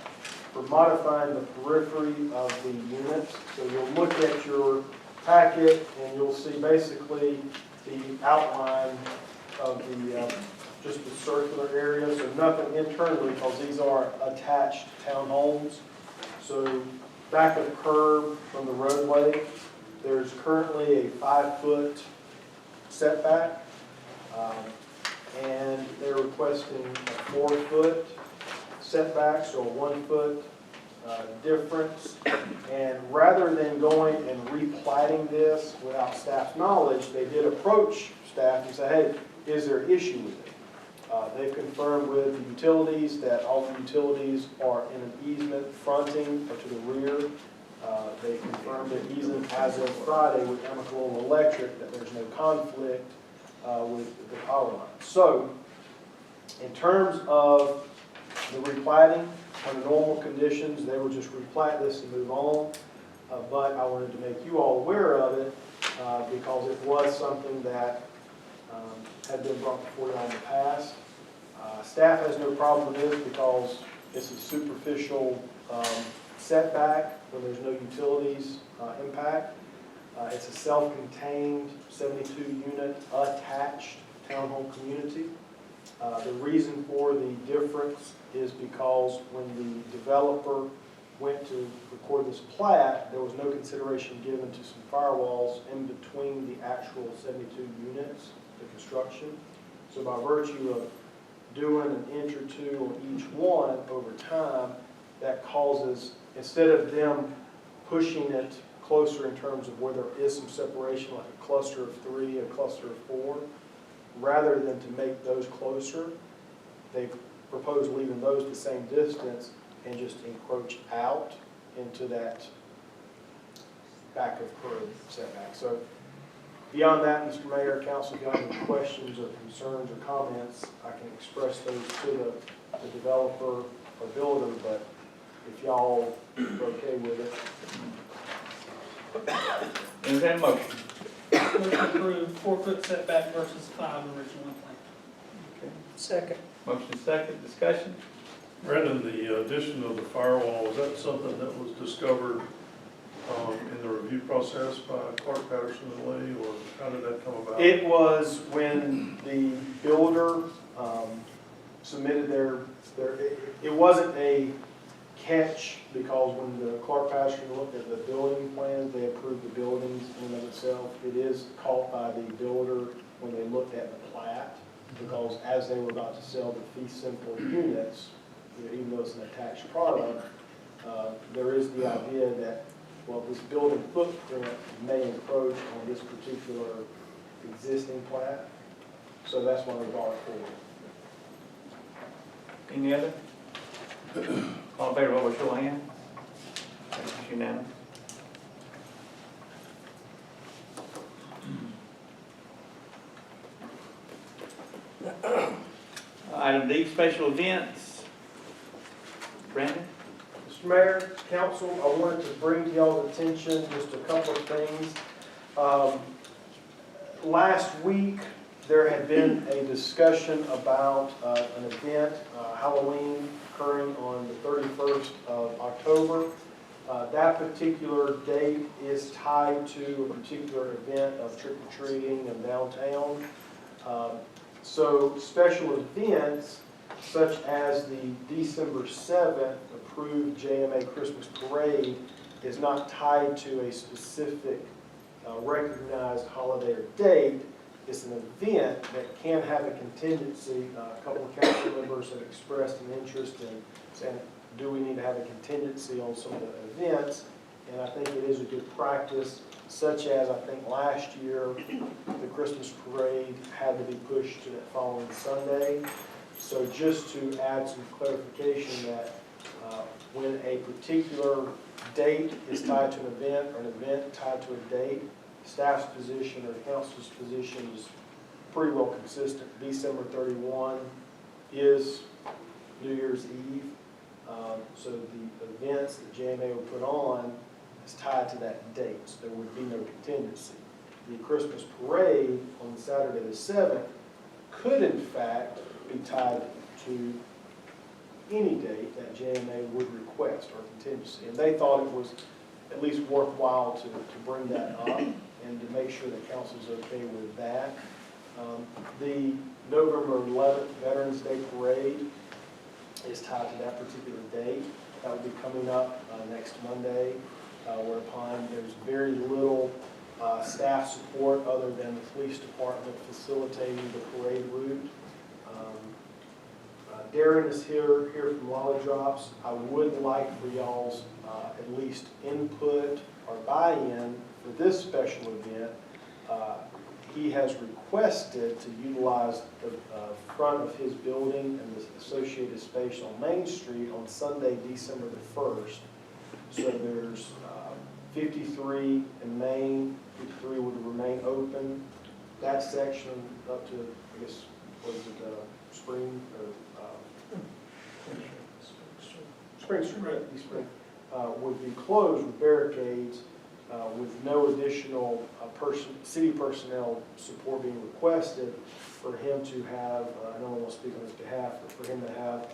for modifying the periphery of the units. So you'll look at your packet and you'll see basically the outline of the just the circular area, so nothing internally because these are attached townhomes. So back of the curb from the roadway, there's currently a 5 foot setback, and they're requesting a 4 foot setback, so a 1 foot difference. And rather than going and re-platting this without staff's knowledge, they did approach staff and say, hey, is there an issue with it? They've confirmed with the utilities that all the utilities are in an easement fronting or to the rear, They confirmed it even as of Friday with Amicable Electric that there's no conflict with the power line. So, in terms of the replatting, under normal conditions, they would just replat this and move on. But I wanted to make you all aware of it because it was something that had been brought before you in the past. Staff has no problem with this because it's a superficial setback when there's no utilities impact. It's a self-contained 72-unit attached townhome community. The reason for the difference is because when the developer went to record this plat, there was no consideration given to some firewalls in between the actual 72 units, the construction. So by virtue of doing an inch or two on each one over time, that causes, instead of them pushing it closer in terms of where there is some separation, like a cluster of 3, a cluster of 4, rather than to make those closer, they propose leaving those the same distance and just encroach out into that back of curb setback. So beyond that, Mr. Mayor, Council, if you have any questions or concerns or comments, I can express those to the developer or builder, but if y'all are okay with it. Entertain a motion. Motion approved, 4-foot setback versus 5 originally planned. Second. Motion second, discussion. Brandon, the addition of the firewall, was that something that was discovered in the review process by Clark Patterson and Lee, or how did that come about? It was when the builder submitted it wasn't a catch because when the Clark Patterson looked at the building plans, they approved the buildings in and of itself. It is caught by the builder when they looked at the plat, because as they were about to sell the fee simple units, even though it's an attached product, there is the idea that, well, this building footprint may encroach on this particular existing plat, so that's why we brought it forward. Any other? All in favor, vote by show of hands. It's unanimous. Item D, special events. Brandon? Mr. Mayor, Council, I wanted to bring to y'all's attention just a couple of things. Last week, there had been a discussion about an event, Halloween, occurring on the 31st of October. That particular date is tied to a particular event of trick-or-treating in downtown. So special events such as the December 7th approved JMA Christmas Parade is not tied to a specific recognized holiday or date. It's an event that can have a contingency. A couple of council members have expressed an interest in saying, do we need to have a contingency on some of the events? And I think it is a good practice, such as I think last year, the Christmas parade had to be pushed to that following Sunday. So just to add some clarification that when a particular date is tied to an event or an event tied to a date, staff's position or council's position is pretty well consistent. December 31 is New Year's Eve. So the events that JMA will put on is tied to that date, so there would be no contingency. The Christmas parade on Saturday the 7th could in fact be tied to any date that JMA would request or contingency. And they thought it was at least worthwhile to bring that up and to make sure the council's okay with that. The November 11th Veterans Day Parade is tied to that particular date. That will be coming up next Monday, whereupon there's very little staff support other than the police department facilitating the parade route. Darren is here from Lolly Drops. I would like for y'all's at least input or buy-in for this special event. He has requested to utilize the front of his building and the associated space on Main Street on Sunday, December the 1st. So there's 53 and Main, 53 would remain open. That section up to, I guess, what is it, Spring, or, Spring Street, right, East Spring, would be closed with barricades, with no additional city personnel support being requested for him to have, I don't want to speak on his behalf, but for him to have,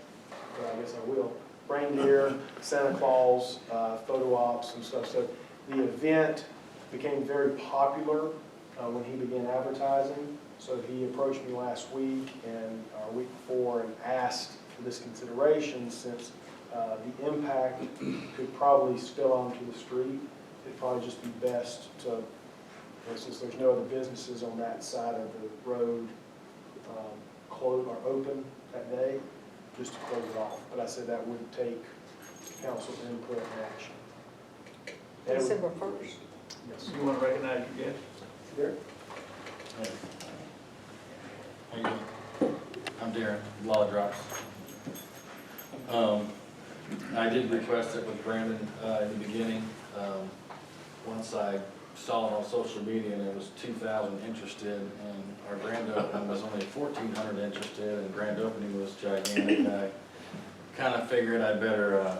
I guess I will, reindeer, Santa Claus, photo ops and stuff. So the event became very popular when he began advertising. So he approached me last week and our week before and asked for this consideration since the impact could probably spill onto the street. It'd probably just be best to, since there's no other businesses on that side of the road closed or open that day, just to close it off. But I said that would take council's input and action. And it would- December 1st. Yes. You want to recognize your guest? Derek? How you doing? I'm Darren, Law Drops. I did request it with Brandon in the beginning. Once I saw it on social media and there was 2,000 interested, and our grand opening was only 1,400 interested, and grand opening was gigantic, I kind of figured I'd better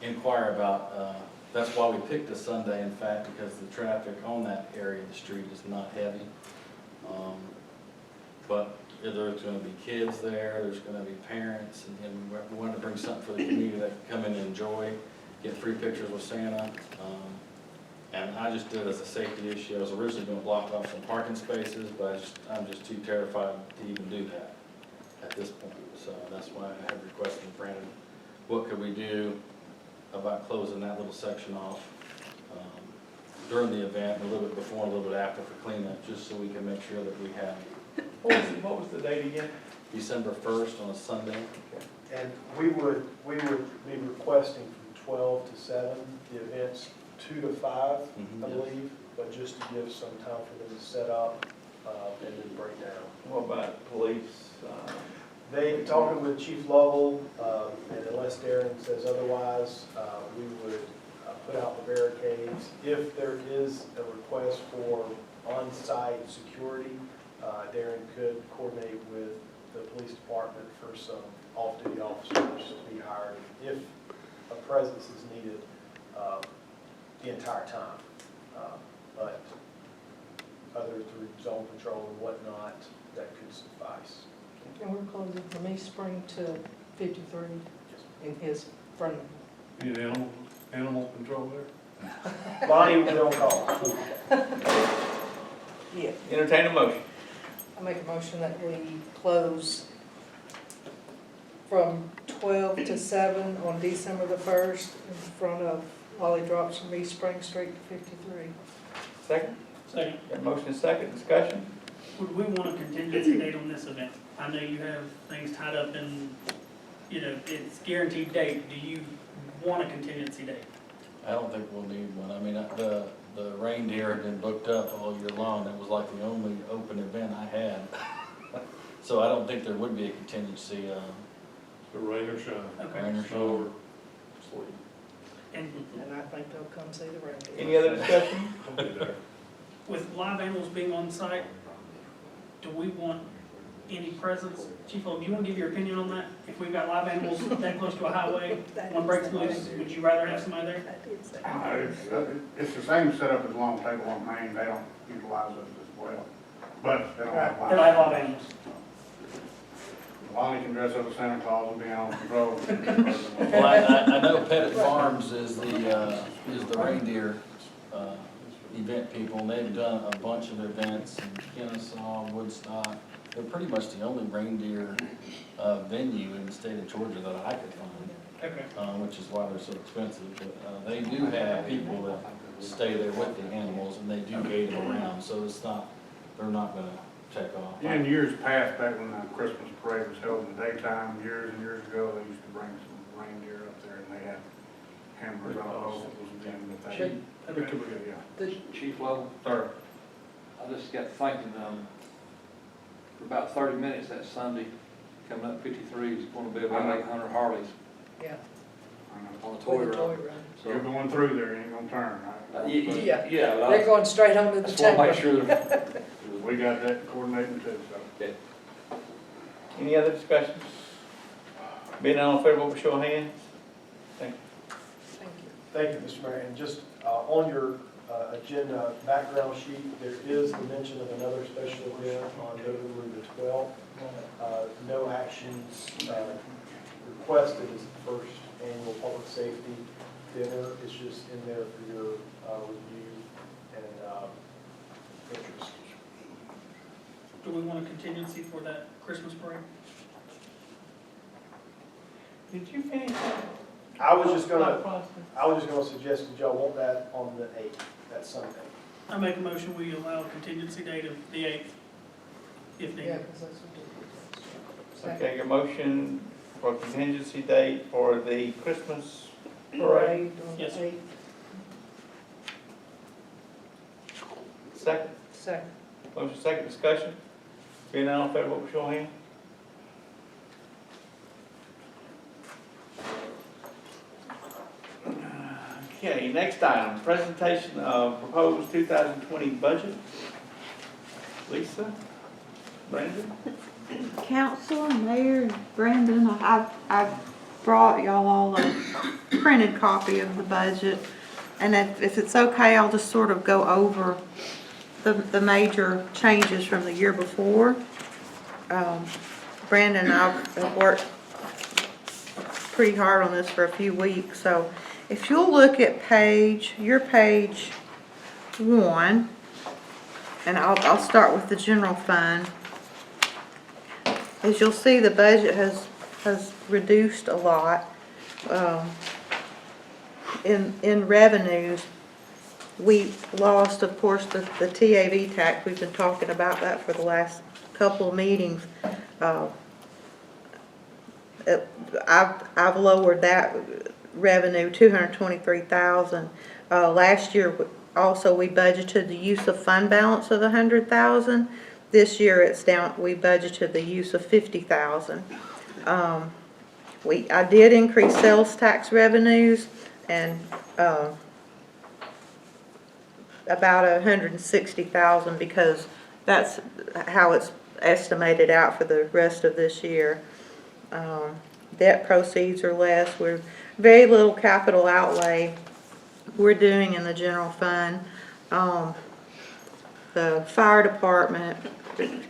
inquire about, that's why we picked a Sunday, in fact, because the traffic on that area of the street is not heavy. But there's going to be kids there, there's going to be parents, and we wanted to bring something for the community that can come in and enjoy, get free pictures with Santa. And I just did it as a safety issue. I was originally going to block off some parking spaces, but I'm just too terrified to even do that at this point. So that's why I had requested Brandon, what could we do about closing that little section off during the event, a little bit before and a little bit after for cleanup, just so we can make sure that we have What was the date again? December 1st on a Sunday. And we would be requesting from 12 to 7, the event's 2 to 5, I believe, but just to give some time for them to set up and then break down. What about police? They, talking with Chief Lovell, and unless Darren says otherwise, we would put out the barricades. If there is a request for on-site security, Darren could coordinate with the police department for some off-duty officers to be hired if a presence is needed the entire time. But other through zone control and whatnot, that could suffice. And we're closing from East Spring to 53 in his front. You need animal control there? Bonnie will be on call. Yeah. Entertain a motion. I make a motion that we close from 12 to 7 on December the 1st in front of Wally Drops from East Spring Street to 53. Second? Second. Got a motion and second, discussion? Would we want a contingency date on this event? I know you have things tied up in, it's guaranteed date. Do you want a contingency date? I don't think we'll need one. I mean, the reindeer had been booked up all year long. That was like the only open event I had. So I don't think there would be a contingency. The rain or shine? Okay. Rain or Snow or sleet? And And I think they'll come see the reindeer. Any other discussion? I'll be there. with live animals being on site, do we want any presence? Chief, do you want to give your opinion on that? If we've got live animals that close to a highway, one breaks loose, would you rather have somebody there? It's the same setup as Long Table on Main, they don't utilize it as well, but they don't have They don't have live live. animals. Lonnie can dress up as Santa Claus and be on patrol. Well, I know Pettit Farms is the reindeer event people, and they've done a bunch of events in Kennesaw, Woodstock. They're pretty much the only reindeer venue in the state of Georgia that I could find, Okay. which is why they're so expensive. But they do have people that stay there with the animals, and they do gate them around, so it's not, they're not gonna take off. In years past, back when the Christmas parade was held in the daytime, years and years ago, they used to bring some reindeer up there, and they had hammers on those, but they, they're too big, yeah. Chief Lovell, Sir, I just got thinking, for about 30 minutes that Sunday, coming up 53 is going to be about 800 Harleys. Yeah. I On the For toy the toy run. run. You're going through there, you ain't gonna turn, right? Yeah. Yeah, but They're going straight onto I the just want to make chamber. sure that, We got that coordinating too, so. Any other discussions? Being all in favor, vote by show of hands. Thank you. Thank you, Mr. Mayor. And just on your agenda background sheet, there is the mention of another special event on November the 12th. No actions requested as the first annual public safety dinner. It's just in there for your review and interest. Do we want a contingency for that Christmas parade? Did you finish that? I was just gonna suggest that y'all want that on the 8th, that Sunday. I make a motion, we allow a contingency date of the 8th, if Yeah, needed. because that's what it is. Okay, your motion for contingency date for the Christmas parade. Parade on the Yes. 8th. Second, Second. motion second, discussion. Being all in favor, vote by show of hands. Okay, next item, presentation of proposed 2020 budget. Lisa, Brandon? Council, Mayor, Brandon, I've brought y'all all a printed copy of the budget. And if it's okay, I'll just sort of go over the major changes from the year before. Brandon and I have worked pretty hard on this for a few weeks, so if you'll look at your page 1, and I'll start with the general fund. As you'll see, the budget has reduced a lot. In revenues, we lost, of course, the TAV tax. We've been talking about that for the last couple of meetings. I've lowered that revenue $223,000. Last year, also we budgeted the use of fund balance of $100,000. This year it's down. We budgeted the use of $50,000. I did increase sales tax revenues and about $160,000 because that's how it's estimated out for the rest of this year. Debt proceeds are less. We're very little capital outlay we're doing in the general fund. The fire department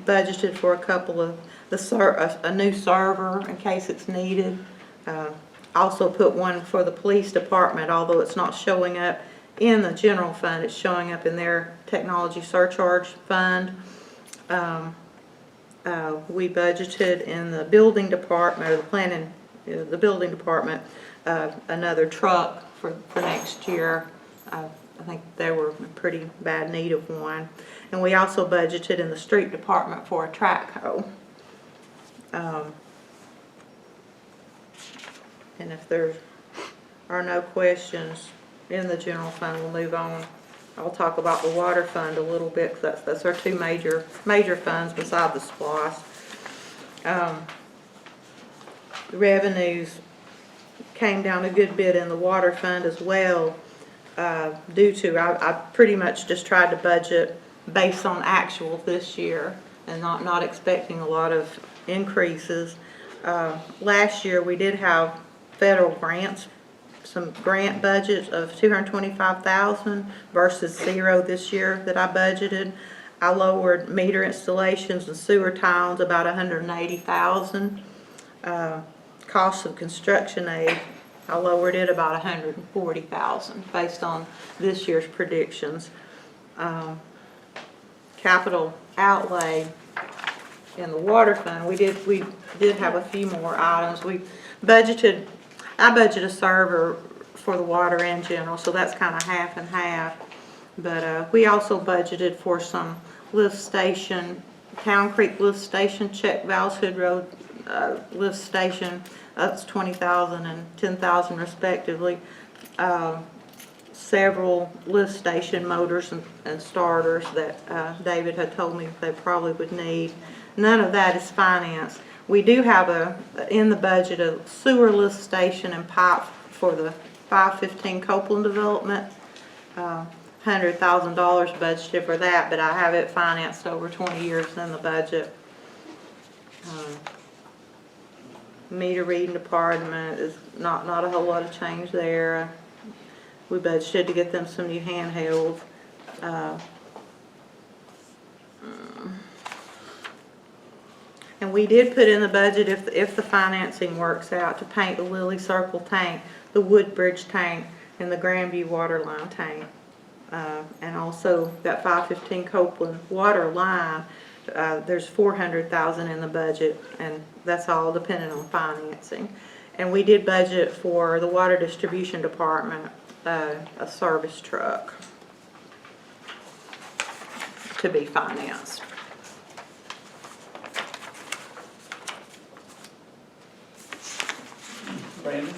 budgeted for a couple of a new server in case it's needed. Also put one for the police department, although it's not showing up in the general fund. It's showing up in their technology surcharge fund. We budgeted in the building department, or the building department, another truck for next year. I think they were in pretty bad need of one. And we also budgeted in the street department for a track hoe. And if there are no questions in the general fund, we'll move on. I'll talk about the water fund a little bit, because that's our two major funds beside the SPLOST. The revenues came down a good bit in the water fund as well, due to I pretty much just tried to budget based on actual this year and not expecting a lot of increases. Last year we did have federal grants, some grant budgets of $225,000 versus zero this year that I budgeted. I lowered meter installations and sewer towns about $180,000. Cost of construction aid, I lowered it about $140,000 based on this year's predictions. Capital outlay in the water fund, we did have a few more items. I budgeted a server for the water in general, so that's kind of half and half. But we also budgeted for some lift station, Town Creek lift station, check valves, Hood Road lift station. That's $20,000 and $10,000 respectively. Several lift station motors and starters that David had told me they probably would need. None of that is financed. We do have in the budget a sewer lift station and pipe for the 515 Copeland development. $100,000 budgeted for that, but I have it financed over 20 years in the budget. Meter reading department is not a whole lot of change there. We budgeted to get them some new handhelds. And we did put in the budget, if the financing works out, to paint the Lily Circle tank, the Woodbridge tank, and the Grandview water line tank. And also that 515 Copeland water line, there's $400,000 in the budget, and that's all dependent on financing. And we did budget for the water distribution department, a service truck to be financed. Brandon?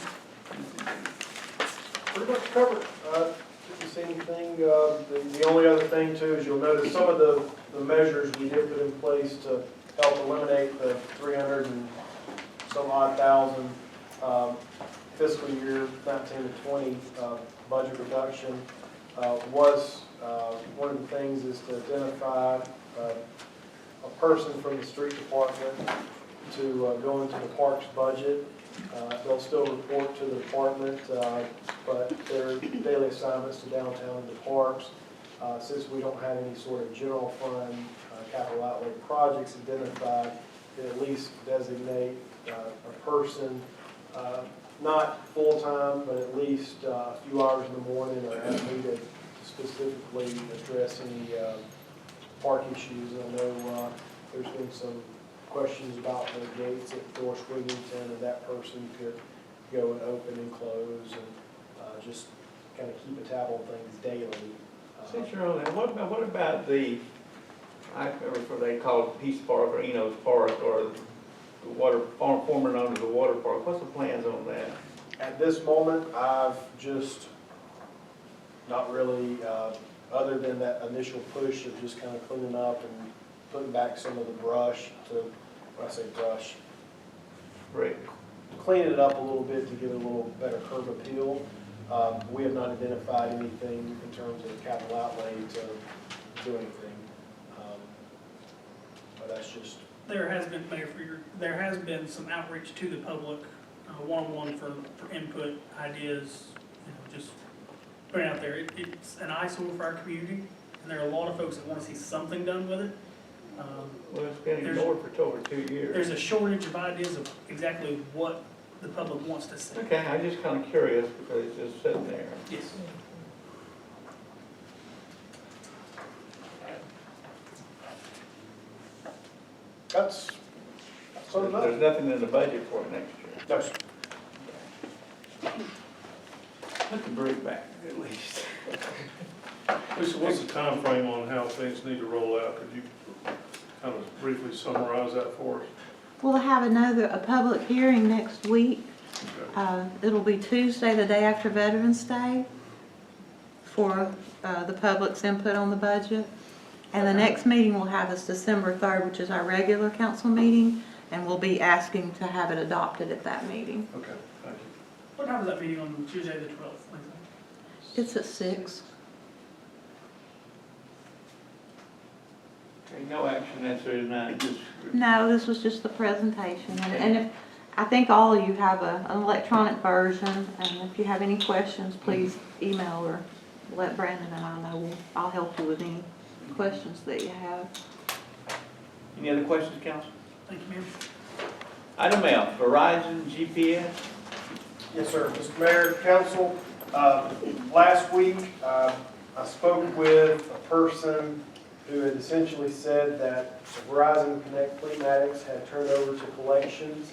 Pretty much covered. Didn't see anything. The only other thing too is you'll notice some of the measures we did put in place to help eliminate the 300 and some odd thousand fiscal year 19 to 20 budget reduction was one of the things is to identify a person from the street department to go into the parks budget. They'll still report to the department, but their daily assignments to downtown and the parks, since we don't have any sort of general fund capital outlay projects identified, at least designate a person, not full-time, but at least a few hours in the morning, or ask me to specifically address any park issues. I know there's been some questions about the gates at Dorsch Wigington, and that person could go and open and close and just kind of keep a tab on things daily. Since you're on that, what about the, I remember they call it Peace Park or Enos Park or the water, former known as the water park? What's the plans on that? At this moment, I've just not really, other than that initial push of just kind of cleaning up and putting back some of the brush to, when I say brush, Rick? cleaning it up a little bit to give it a little better curb appeal. We have not identified anything in terms of capital outlay to do anything. But that's just, There has been, Mayor, there has been some outreach to the public, one-on-one for input, ideas, just putting it out there. It's an eyesore for our community, and there are a lot of folks that want to see something done with it. Well, it's been ignored for over 2 years. There's a shortage of ideas of exactly what the public wants to see. Okay, I'm just kind of curious because it's just sitting there. Yes. that's sort of There's it. nothing in the budget for it next year. No, sir. Put the brick back at least. Lisa, what's the time frame on how things need to roll out? Could you kind of briefly summarize that for us? We'll have a public hearing next week. It'll be Tuesday, the day after Veterans Day, for the public's input on the budget. And the next meeting we'll have is December 3rd, which is our regular council meeting, and we'll be asking to have it adopted at that meeting. Okay, thank you. What time is that meeting on Tuesday the 12th? It's at 6. Okay, no action necessary tonight, just. No, this was just the presentation. And if, I think all of you have an electronic version, and if you have any questions, please email or let Brandon and I know. I'll help you with any questions that you have. Any other questions, council? Thank you, ma'am. Item F, Verizon GPS. Yes, sir. Mr. Mayor, council, last week, I spoke with a person who had essentially said that Verizon Connect Fleetmatics had turned over to collections.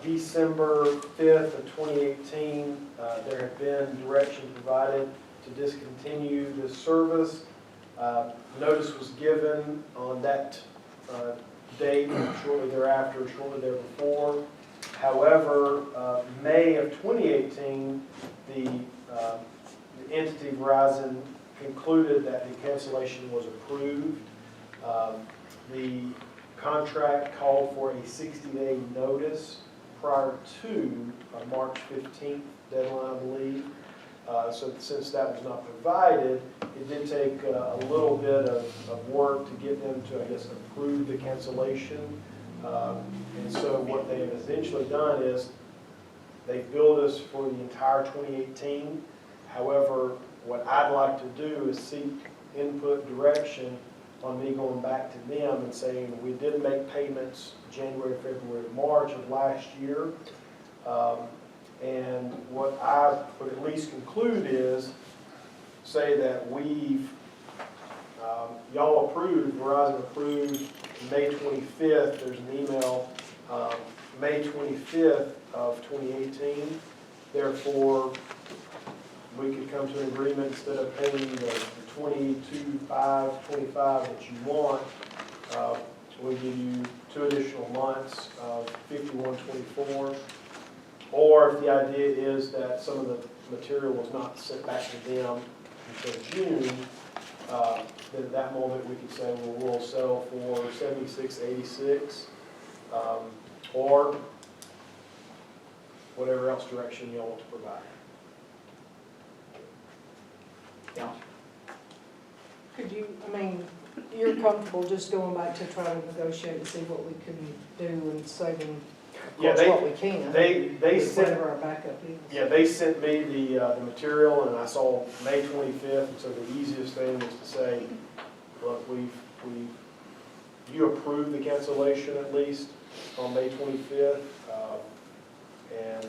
December 5th of 2018, there had been direction provided to discontinue this service. Notice was given on that date, shortly thereafter, shortly there before. However, May of 2018, the entity Verizon concluded that the cancellation was approved. The contract called for a 60-day notice prior to March 15th deadline, I believe. So since that was not provided, it did take a little bit of work to get them to, I guess, approve the cancellation. And so what they have essentially done is they've billed us for the entire 2018. However, what I'd like to do is seek input direction on me going back to them and saying, we did make payments January, February, March of last year. And what I would at least conclude is, say that we've, y'all approved, Verizon approved May 25th, there's an email, May 25th of 2018. Therefore, we could come to an agreement instead of paying the 22,525 that you want, we'll give you 2 additional months of 5124. Or if the idea is that some of the material was not sent back to them until June, then at that moment we could say, well, we'll sell for $76.86, or whatever else direction you want to provide. Yeah. Could you, I mean, you're comfortable just going back to try to negotiate and see what we can do and saving, of Yeah, course, what we can. They with sent, whatever our backup is. yeah, they sent me the material, and I saw May 25th, and so the easiest thing was to say, look, you approved the cancellation at least on May 25th, and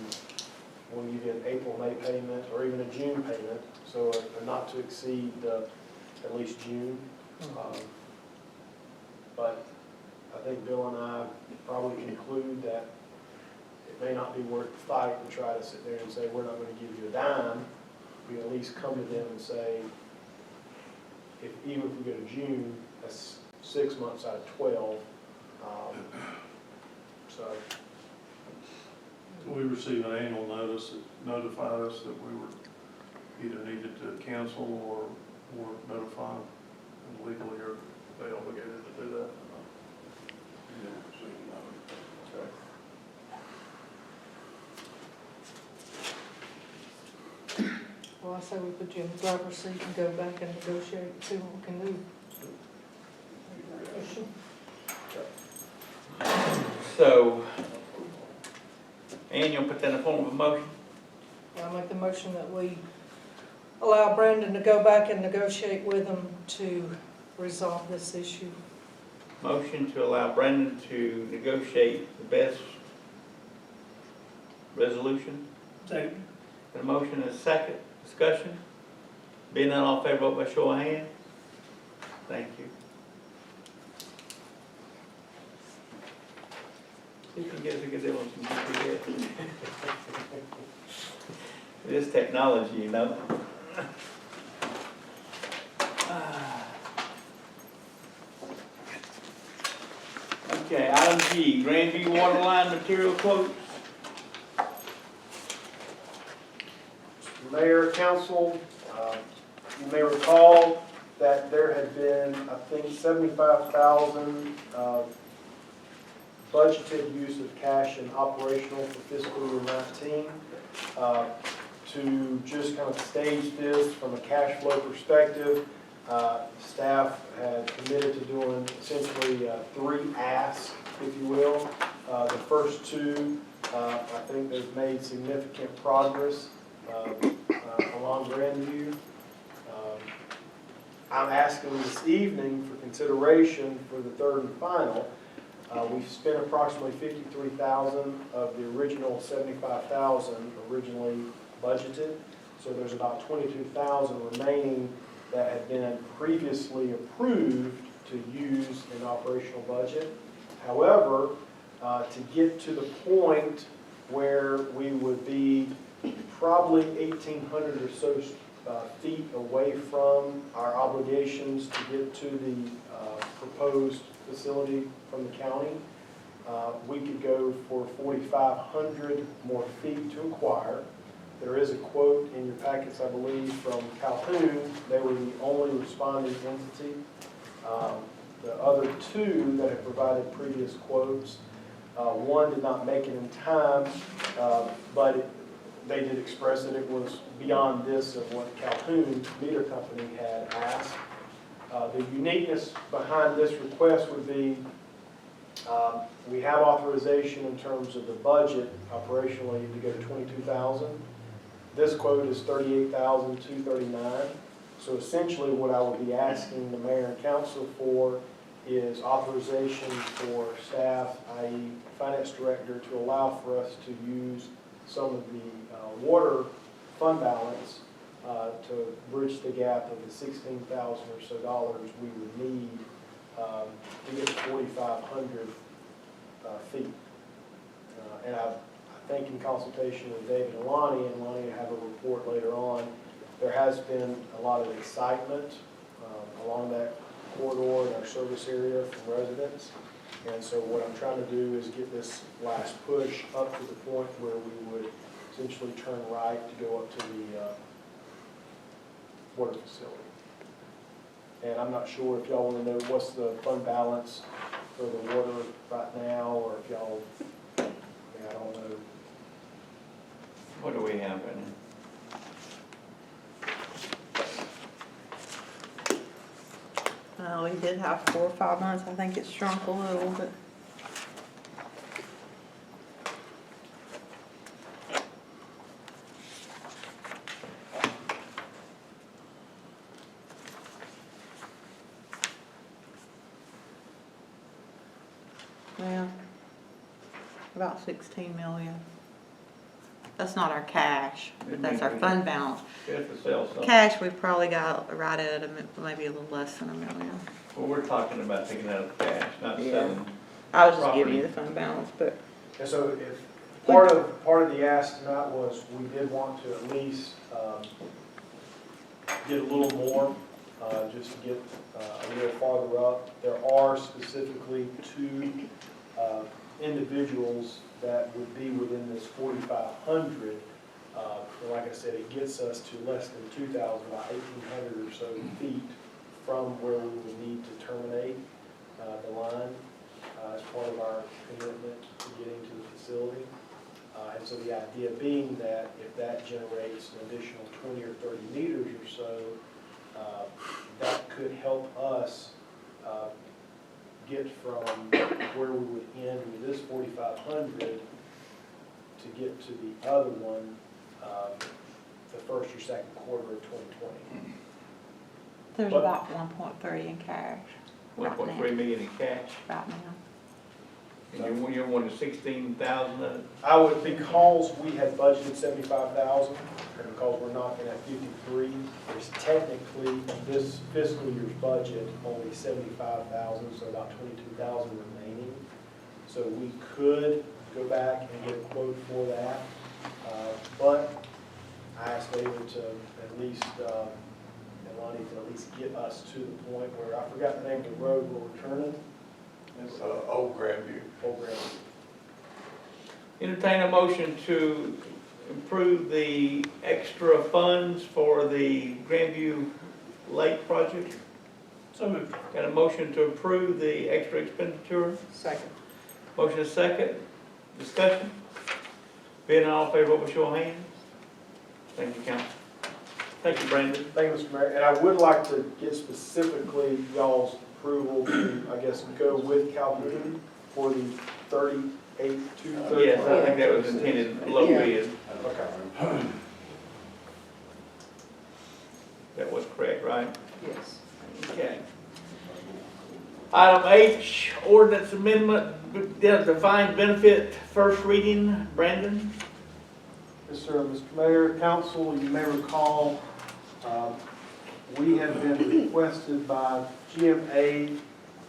we'll give you an April, May payment, or even a June payment, so not to exceed at least June. But I think Bill and I probably conclude that it may not be worth the fight and try to sit there and say, we're not going to give you a dime. We at least come to them and say, even if we go to June, that's 6 months out of 12. So We received an annual notice that notified us that we were either needed to cancel or notify, and legally are they obligated to do that? Well, I say we put you in the driver's seat and go back and negotiate and see what we can do. So, and you'll put that in the form of a motion? I make the motion that we allow Brandon to go back and negotiate with them to resolve this issue. Motion to allow Brandon to negotiate the best resolution. Second. A motion and a second. Discussion. Being none, all in favor, vote by show of hands. Thank you. See if you can get us a good deal on some GPS. It is technology, you know. Okay, item G, Grandview water line material quotes. Mayor, council, you may recall that there had been, I think, $75,000 budgeted use of cash and operational for fiscal year 19. To just kind of stage this from a cash flow perspective, staff had committed to doing essentially 3 asks, if you will. The first 2, I think they've made significant progress along Grandview. I'm asking this evening for consideration for the 3rd and final. We've spent approximately $53,000 of the original $75,000 originally budgeted. So there's about $22,000 remaining that had been previously approved to use in operational budget. However, to get to the point where we would be probably 1,800 or so feet away from our obligations to get to the proposed facility from the county, we could go for 4,500 more feet to acquire. There is a quote in your packets, I believe, from Calhoun. They were the only responding entity. The other 2 that have provided previous quotes One did not make it in time, but they did express that it was beyond this of what Calhoun Meter Company had asked. The uniqueness behind this request would be we have authorization in terms of the budget operationally to go to $22,000. This quote is $38,239. So essentially what I would be asking the mayor and council for is authorization for staff, i.e. finance director, to allow for us to use some of the water fund balance to bridge the gap of the $16,000 or so we would need to get to 4,500 feet. And I think in consultation with David and Lonnie will have a report later on, there has been a lot of excitement along that corridor in our service area from residents. And so what I'm trying to do is get this last push up to the point where we would essentially turn right to go up to the water facility. And I'm not sure if y'all want to know what's the fund balance for the water right now, or if y'all, I don't know. What do we have in it? We did have 4 or 5 months. I think it's shrunk a little, but. Well, about 16 million. That's not our cash, but that's our fund balance. We have to sell something. Cash, we probably got right at maybe a little less than $1 million. Well, we're talking about taking out of cash, not Yeah. selling. I was just giving you the fund balance, but. And so if part of the ask tonight was we did want to at least get a little more, just to get a little farther up. There are specifically 2 individuals that would be within this 4,500. Like I said, it gets us to less than 2,000, about 1,800 or so feet from where we would need to terminate the line as part of our commitment to getting to the facility. And so the idea being that if that generates an additional 20 or 30 meters or so, that could help us get from where we would end with this 4,500 to get to the other one the first or second quarter of 2020. There's But- about 1.3 in cash. right 1.3 million in cash. Right now. And you wanted 16,000 of it? I would, because we had budgeted 75,000, and because we're knocking at 53, there's technically this fiscal year's budget only 75,000, so about 22,000 remaining. So we could go back and get a quote for that, but I asked David to at least, and Lonnie to at least get us to the point where, I forgot the name of the road where we're turning. It's Old Grandview. Old Grandview. Entertain a motion to improve the extra funds for the Grandview Lake project. So moved. Got a motion to approve the extra expenditure. Second. Motion is second. Discussion. Being all in favor, vote with your hands. Thank you, council. Thank you, Brandon. Thank you, Mr. Mayor. And I would like to get specifically y'all's approval to, I guess, go with Calhoun for the 38,230. Yes, I think that was intended low bid. Okay. That was correct, right? Yes. Okay. Item H, ordinance amendment, defined benefit, first reading. Brandon? Yes, sir. Mr. Mayor, council, you may recall, we have been requested by GMA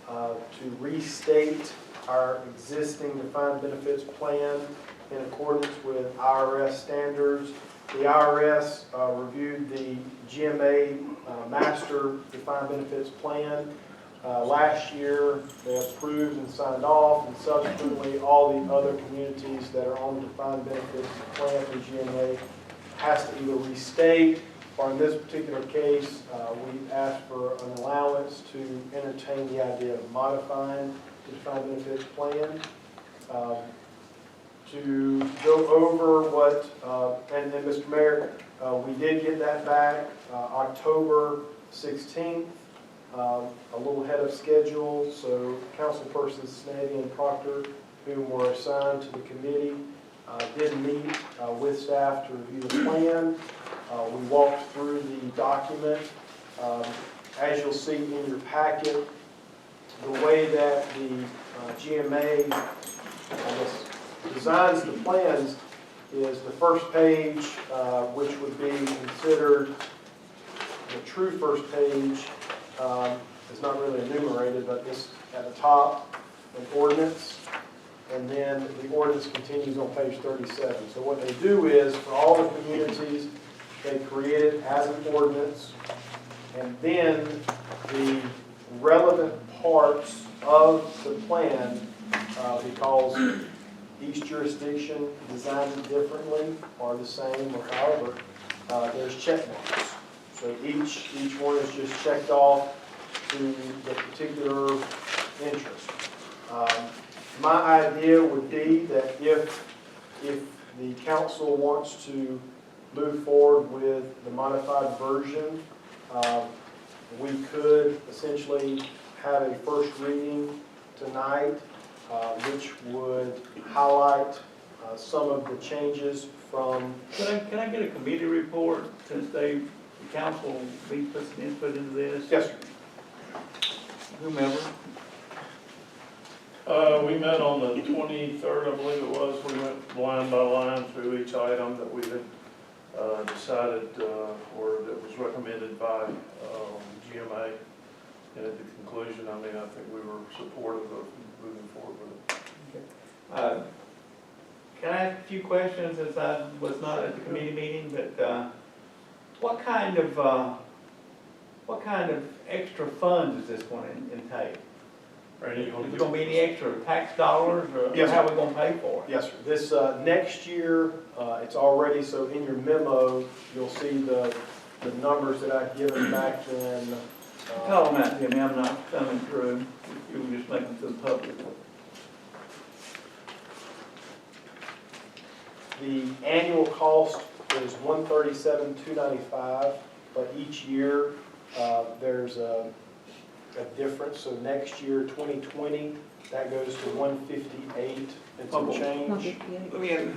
to restate our existing defined benefits plan in accordance with IRS standards. The IRS reviewed the GMA master defined benefits plan last year. They approved and signed off, and subsequently all the other communities that are on the defined benefits plan for GMA has to either restate, or in this particular case, we asked for an allowance to entertain the idea of modifying the defined benefits plan. to go over what, and then Mr. Mayor, we did get that back October 16th, a little ahead of schedule. So councilpersons Sneddy and Proctor, who were assigned to the committee, did meet with staff to review the plan. We walked through the document. As you'll see in your packet, the way that the GMA, I guess, designs the plans is the first page, which would be considered the true first page, is not really enumerated, but it's at the top, an ordinance, and then the ordinance continues on page 37. So what they do is, for all the communities, they create it as an ordinance, and then the relevant parts of the plan, because each jurisdiction designed it differently or the same or however, there's check marks. So each one is just checked off to the particular interest. My idea would be that if the council wants to move forward with the modified version, we could essentially have a first reading tonight, which would highlight some of the changes from. Can I get a committee report since the council be putting some input into this? Yes, sir. Whomever. We met on the 23rd, I believe it was. We went line by line through each item that we had decided, or that was recommended by GMA. And at the conclusion, I mean, I think we were supportive of moving forward with it. Can I ask a few questions since I was not at the committee meeting, but what kind of extra funds is this going to entail? Randy, you Is want there to going to be any extra tax dollars, or Yes, how are we going to pay for it? Yes, sir. This next year, it's already, so in your memo, you'll see the numbers that I've given back in. Call them out to me, I'm not coming through. You were just making to the public. The annual cost is $137,295, but each year there's a difference. So next year, 2020, that goes to $158 and some change. 158. Let me ask,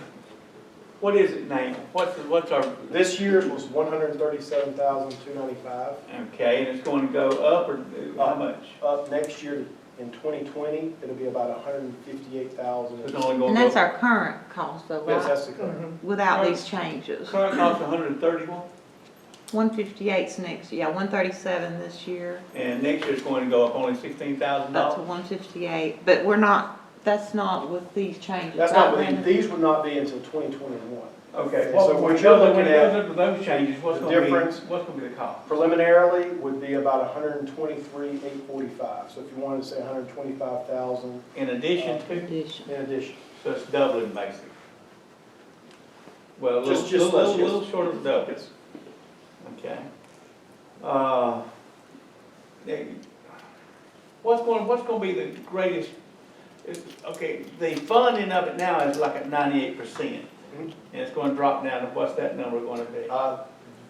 what is it now? What's our, This year's was $137,295. okay, and it's going to go up, or how much? Up next year in 2020, it'll be about $158,000. It's only going And to that's go, our current cost though, Yes, right? that's the current. Without these changes. current cost 131, 158's next, yeah, 137 this year. and next year's going to go up only That's a $16,000. 158, but we're not, that's not with these changes. That's right, not, Brandon? these would not be until 2021. Okay, So well, what when it you're goes looking at, up to those changes, what's the going to be, difference- what's going to be the cost? Preliminarily would be about $123,845. So if you wanted to say $125,000 In addition to, Addition. in addition. so it's doubling basically. Well, a Just little, less, yes. little short of double. Yes. Okay. What's going to be the greatest, okay, the funding of it now is like at 98%. Mhm. And it's going to drop down to, what's that number going to be?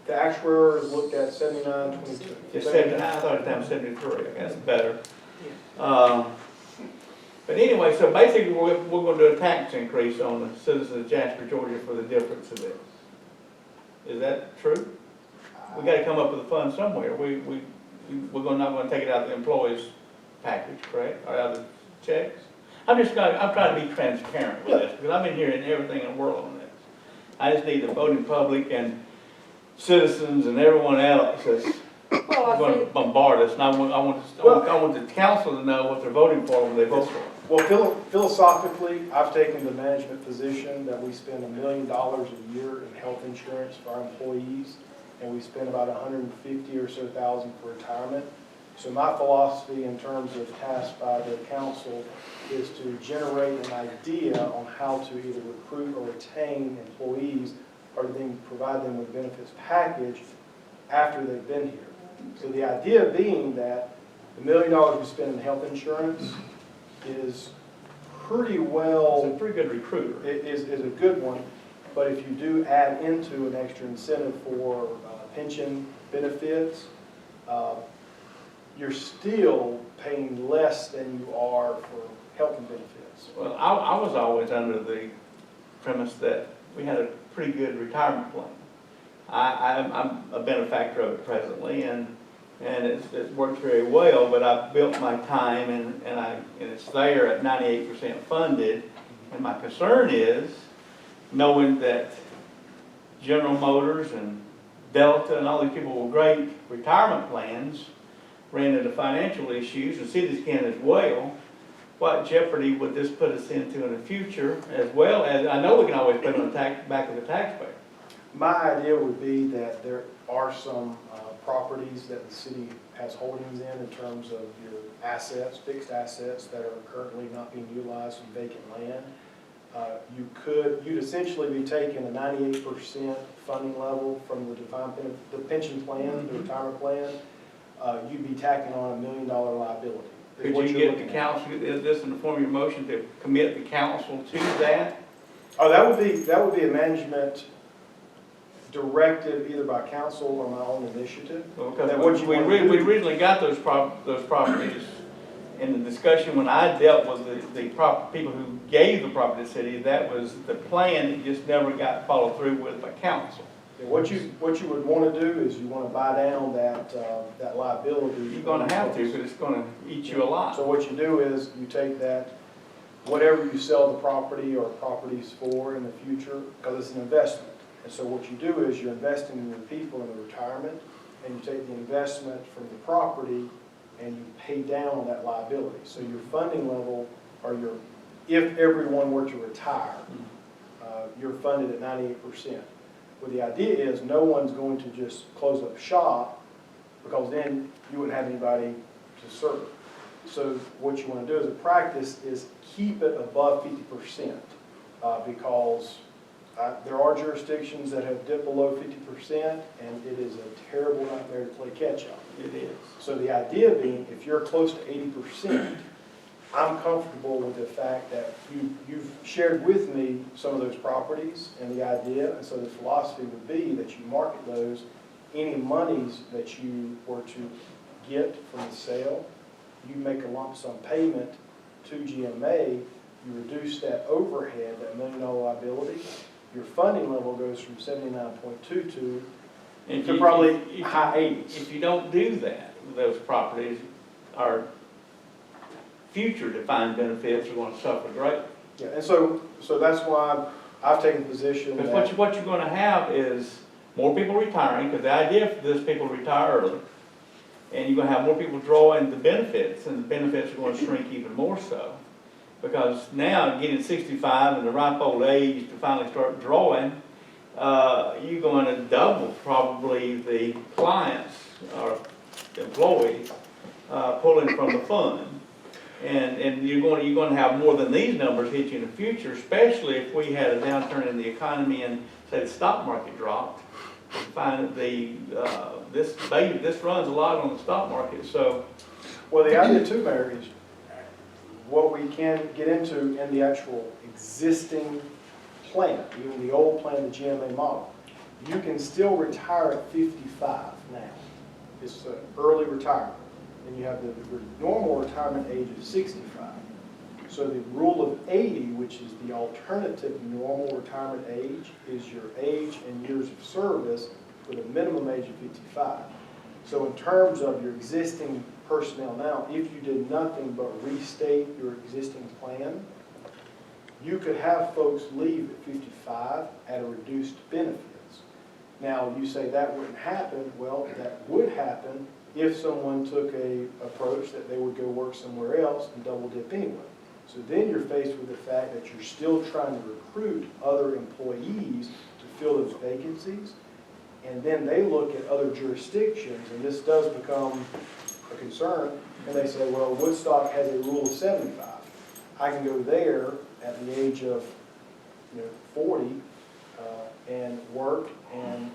The actuaries looked at 79.22. Just 79, I thought it was down 73, I guess, better. But anyway, so basically, we're going to do a tax increase on the citizens of Jasper, Georgia for the difference of this. Is that true? We gotta come up with a fund somewhere. We're not gonna take it out of the employees' package, correct? Or out of the checks? I'm trying to be transparent with this, because I've been hearing everything in the world on this. I just need the voting public and citizens and everyone else that's Well, I going to think, bombard us, and I want the council to know what they're voting for when they vote for it. Well, philosophically, I've taken the management position that we spend $1 million a year in health insurance for our employees, and we spend about $150,000 or so for retirement. So my philosophy in terms of tasks by the council is to generate an idea on how to either recruit or retain employees, or then provide them with benefits package after they've been here. So the idea being that the $1 million we spend in health insurance is pretty He's well, a pretty good recruiter. it is a good one, but if you do add into an extra incentive for pension benefits, you're still paying less than you are for health and benefits. Well, I was always under the premise that we had a pretty good retirement plan. I'm a benefactor of it presently, and it's worked very well, but I've built my time, and it's there at 98% funded. And my concern is, knowing that General Motors and Delta and all these people with great retirement plans ran into financial issues, and cities can as well, what jeopardy would this put us into in the future, as well as, I know we can always put it on the back of the taxpayer. My idea would be that there are some properties that the city has holdings in terms of your assets, fixed assets that are currently not being utilized in vacant land. You'd essentially be taking a 98% funding level from the the pension plan, the retirement plan. You'd be tacking on $1 million liability. is Could what you you're get the looking at. council, is this in the form of your motion to commit the council to that? Oh, that would be a management directive either by council or my own initiative. Because That what you we wanna do- we originally got those properties in the discussion when I dealt with the people who gave the property to the city. That was the plan, it just never got followed through with by council. And what you would want to do is you want to buy down that liability. You're gonna have to, because it's gonna eat you alive. So what you do is you take that, whatever you sell the property or properties for in the future, because it's an investment. And so what you do is you're investing in your people in the retirement, and you take the investment from the property and you pay down on that liability. So your funding level, or if everyone were to retire, you're funded at 98%. Well, the idea is no one's going to just close up shop, because then you wouldn't have anybody to serve it. So what you want to do as a practice is keep it above 50%, because there are jurisdictions that have dipped below 50%, and it is a terrible nightmare to play catch-up. It is. So the idea being, if you're close to 80%, I'm comfortable with the fact that you've shared with me some of those properties and the idea, and so the philosophy would be that you market those. Any monies that you were to get from the sale, you make a lump sum payment to GMA, you reduce that overhead, that $1 million liability, your funding level goes from 79.22 to probably high 80s. If you don't do that, those properties, our future defined benefits are gonna suffer greatly. Yeah, and so that's why I've taken the position Because that, what you're gonna have is more people retiring, because the idea for this people to retire early, and you're gonna have more people drawing the benefits, and the benefits are gonna shrink even more so. Because now, getting 65 and the ripe old age to finally start drawing, you're going to double probably the clients or employees pulling from the fund. And you're going to have more than these numbers hit you in the future, especially if we had a downturn in the economy and say the stock market dropped. You find that this runs a lot on the stock market. So, well, the idea too, Mayor, is what we can get into in the actual existing plan, even the old plan, the GMA model. You can still retire at 55 now. It's early retirement. And you have the normal retirement age of 65. So the rule of 80, which is the alternative normal retirement age, is your age and years of service with a minimum age of 55. So in terms of your existing personnel now, if you did nothing but restate your existing plan, you could have folks leave at 55 at a reduced benefits. Now, you say that wouldn't happen. Well, that would happen if someone took a approach that they would go work somewhere else and double dip anyway. So then you're faced with the fact that you're still trying to recruit other employees to fill those vacancies, and then they look at other jurisdictions, and this does become a concern, and they say, well, Woodstock has a rule of 75. I can go there at the age of 40 and work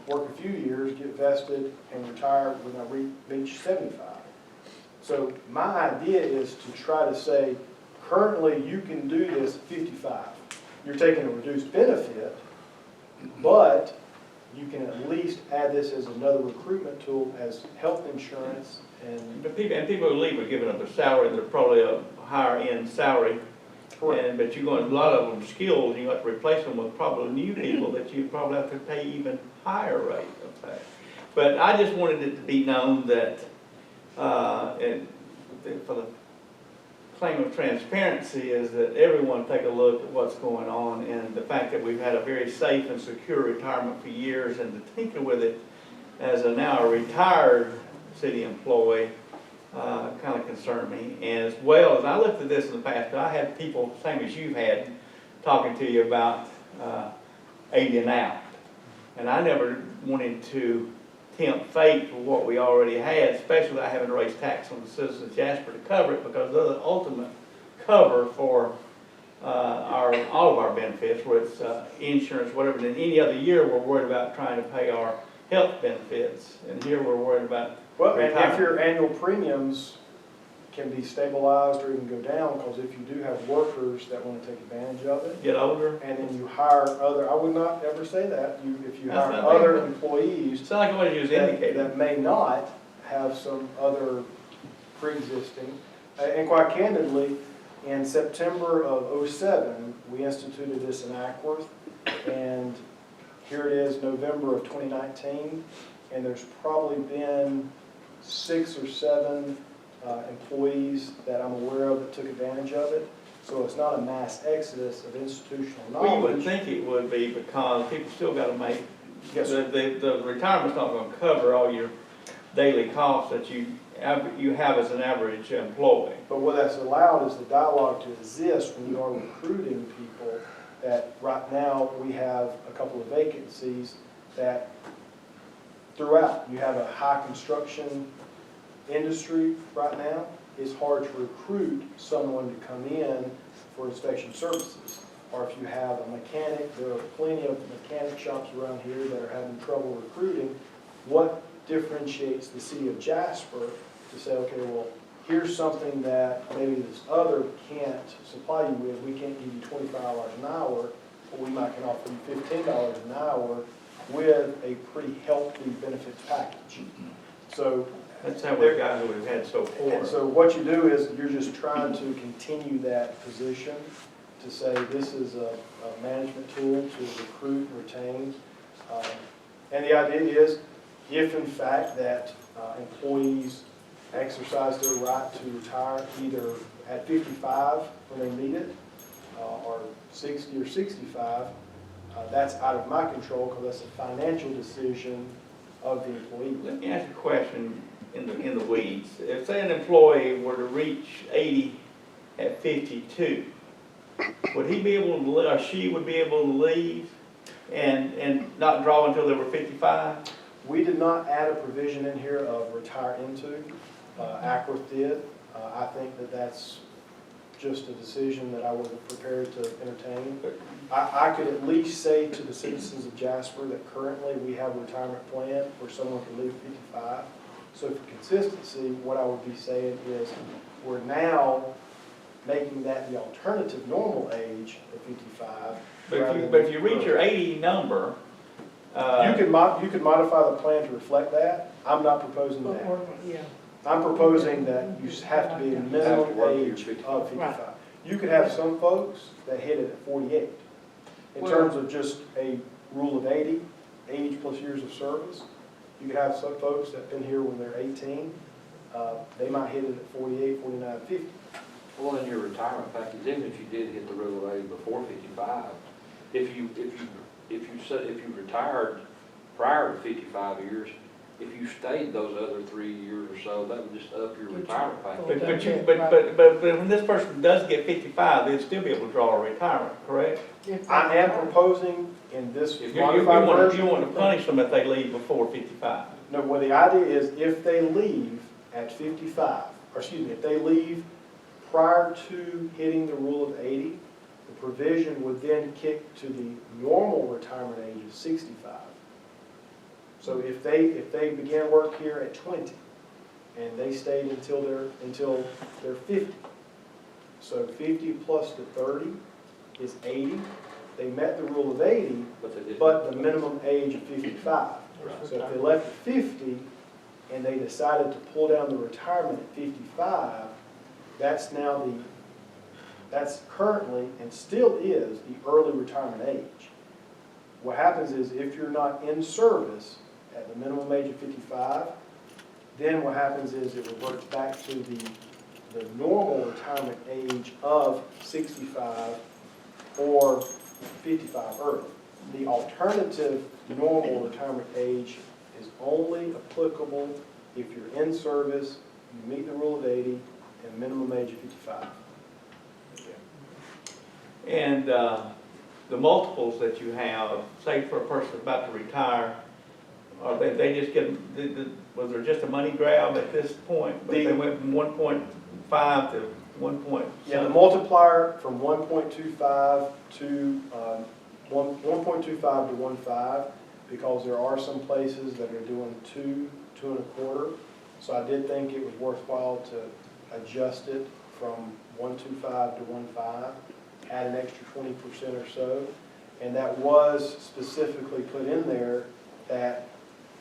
a few years, get vested, and retire when I reach 75. So my idea is to try to say, currently, you can do this at 55. You're taking a reduced benefit, but you can at least add this as another recruitment tool as health insurance and. But people who leave are giving up their salary, they're probably a higher end salary. Correct. But you're going, a lot of them skilled, you have to replace them with probably new people that you probably have to pay even higher rate of pay. But I just wanted it to be known that, and for the claim of transparency is that everyone take a look at what's going on, and the fact that we've had a very safe and secure retirement for years, and to tinker with it as a now a retired city employee kind of concerned me. And as well as I looked at this in the past, I had people, same as you've had, talking to you about 80 and out. And I never wanted to tempt fate for what we already had, especially without having to raise tax on the citizens of Jasper to cover it, because they're the ultimate cover for all of our benefits, whether it's insurance, whatever. And any other year, we're worried about trying to pay our health benefits, and here we're worried about Well, and if retirement. your annual premiums can be stabilized or even go down, because if you do have workers that want to take advantage of it, Get older. and then you hire other, I would not ever say that, if you That's hire not other bad. employees It's not like what you was that indicating. may not have some other pre-existing, and quite candidly, in September of '07, we instituted this in Ackworth, and here it is, November of 2019, and there's probably been 6 or 7 employees that I'm aware of that took advantage of it. So it's not a mass exodus of institutional Well, you wouldn't knowledge. think it would be, because people still gotta make, Yes, sir. the retirement's not gonna cover all your daily costs that you have as an average employee. But what that's allowed is the dialogue to exist when you are recruiting people, that right now we have a couple of vacancies that throughout, you have a high construction industry right now. It's hard to recruit someone to come in for inspection services. Or if you have a mechanic, there are plenty of mechanic shops around here that are having trouble recruiting. What differentiates the city of Jasper to say, okay, well, here's something that maybe this other can't supply you with. We can't give you $25 an hour, but we might can offer you $15 an hour with a pretty healthy benefits package. So, That's how we've got who we've had so and far. so what you do is you're just trying to continue that position to say this is a management tool to recruit and retain. And the idea is, if in fact that employees exercise their right to retire either at 55 when they need it, or 60 or 65, that's out of my control, because that's a financial decision of the employee. Let me ask you a question in the weeds. If say an employee were to reach 80 at 52, would he be able to, or she would be able to leave and not draw until they were 55? We did not add a provision in here of retire into. Ackworth did. I think that that's just a decision that I wasn't prepared to entertain. I could at least say to the citizens of Jasper that currently we have a retirement plan where someone can leave at 55. So for consistency, what I would be saying is we're now making that the alternative normal age of 55. But if you reach your 80 number, You could modify the plan to reflect that. I'm not proposing that. Yeah. I'm proposing that you have to be a minimum age of 55. You could have some folks that hit it at 48. In terms of just a rule of 80, age plus years of service, you could have some folks that have been here when they're 18. They might hit it at 48, 49, 50. Well, in your retirement package, even if you did hit the rule of 80 before 55, if you retired prior to 55 years, if you stayed those other 3 years or so, that would just up your retirement package. but when this person does get 55, they'd still be able to draw a retirement, correct? I am proposing in this You modified version. want to punish them if they leave before 55. No, well, the idea is if they leave at 55, or excuse me, if they leave prior to hitting the rule of 80, the provision would then kick to the normal retirement age of 65. So if they began work here at 20 and they stayed until they're 50, So 50 plus the 30 is 80. They met the rule of 80, but the minimum age of 55. So if they left at 50 and they decided to pull down the retirement at 55, that's currently and still is the early retirement age. What happens is if you're not in service at the minimum age of 55, then what happens is it reverts back to the normal retirement age of 65 or 55 early. The alternative normal retirement age is only applicable if you're in service, you meet the rule of 80, and minimum age of 55. And the multiples that you have, say for a person about to retire, or they just get, was there just a money grab at this point? But they went from 1.5 to 1. Yeah, the multiplier from 1.25 to 1.25 to 1.5, because there are some places that are doing 2, 2.25. So I did think it was worthwhile to adjust it from 1.25 to 1.5, add an extra 20% or so. And that was specifically put in there that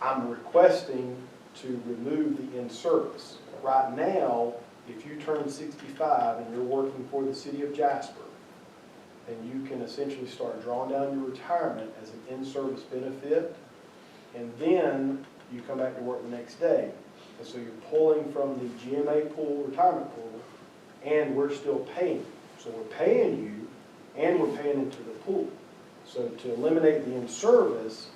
I'm requesting to remove the in-service. Right now, if you turn 65 and you're working for the city of Jasper, then you can essentially start drawing down your retirement as an in-service benefit, and then you come back to work the next day. And so you're pulling from the GMA pool, retirement pool, and we're still paying you. So we're paying you, and we're paying into the pool. So to eliminate the in-service,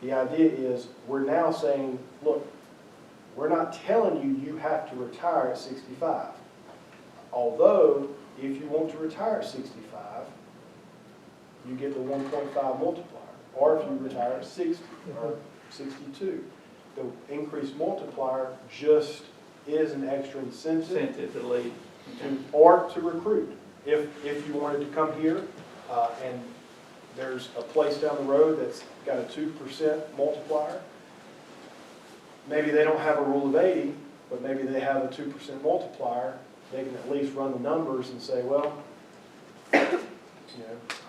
the idea is we're now saying, look, we're not telling you have to retire at 65. Although, if you want to retire at 65, you get the 1.5 multiplier. Or if you retire at 60 or 62. The increased multiplier just is an extra incentive to leave. Or to recruit. If you wanted to come here and there's a place down the road that's got a 2% multiplier, maybe they don't have a rule of 80, but maybe they have a 2% multiplier, they can at least run the numbers and say, well,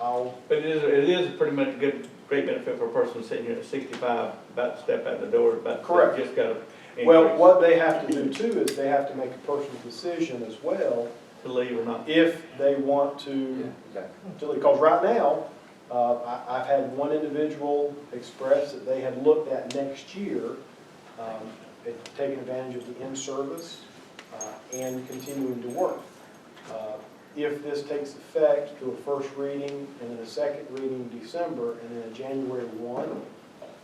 I'll... But it is pretty much a great benefit for a person sitting here at 65, about to step out the door, about Correct. Just got to. Well, what they have to do too is they have to make a personal decision as well, To leave or not. if they want to leave. Because right now, I've had one individual express that they had looked at next year, taking advantage of the in-service and continuing to work. If this takes effect through a first reading and then a second reading in December and then a January 1,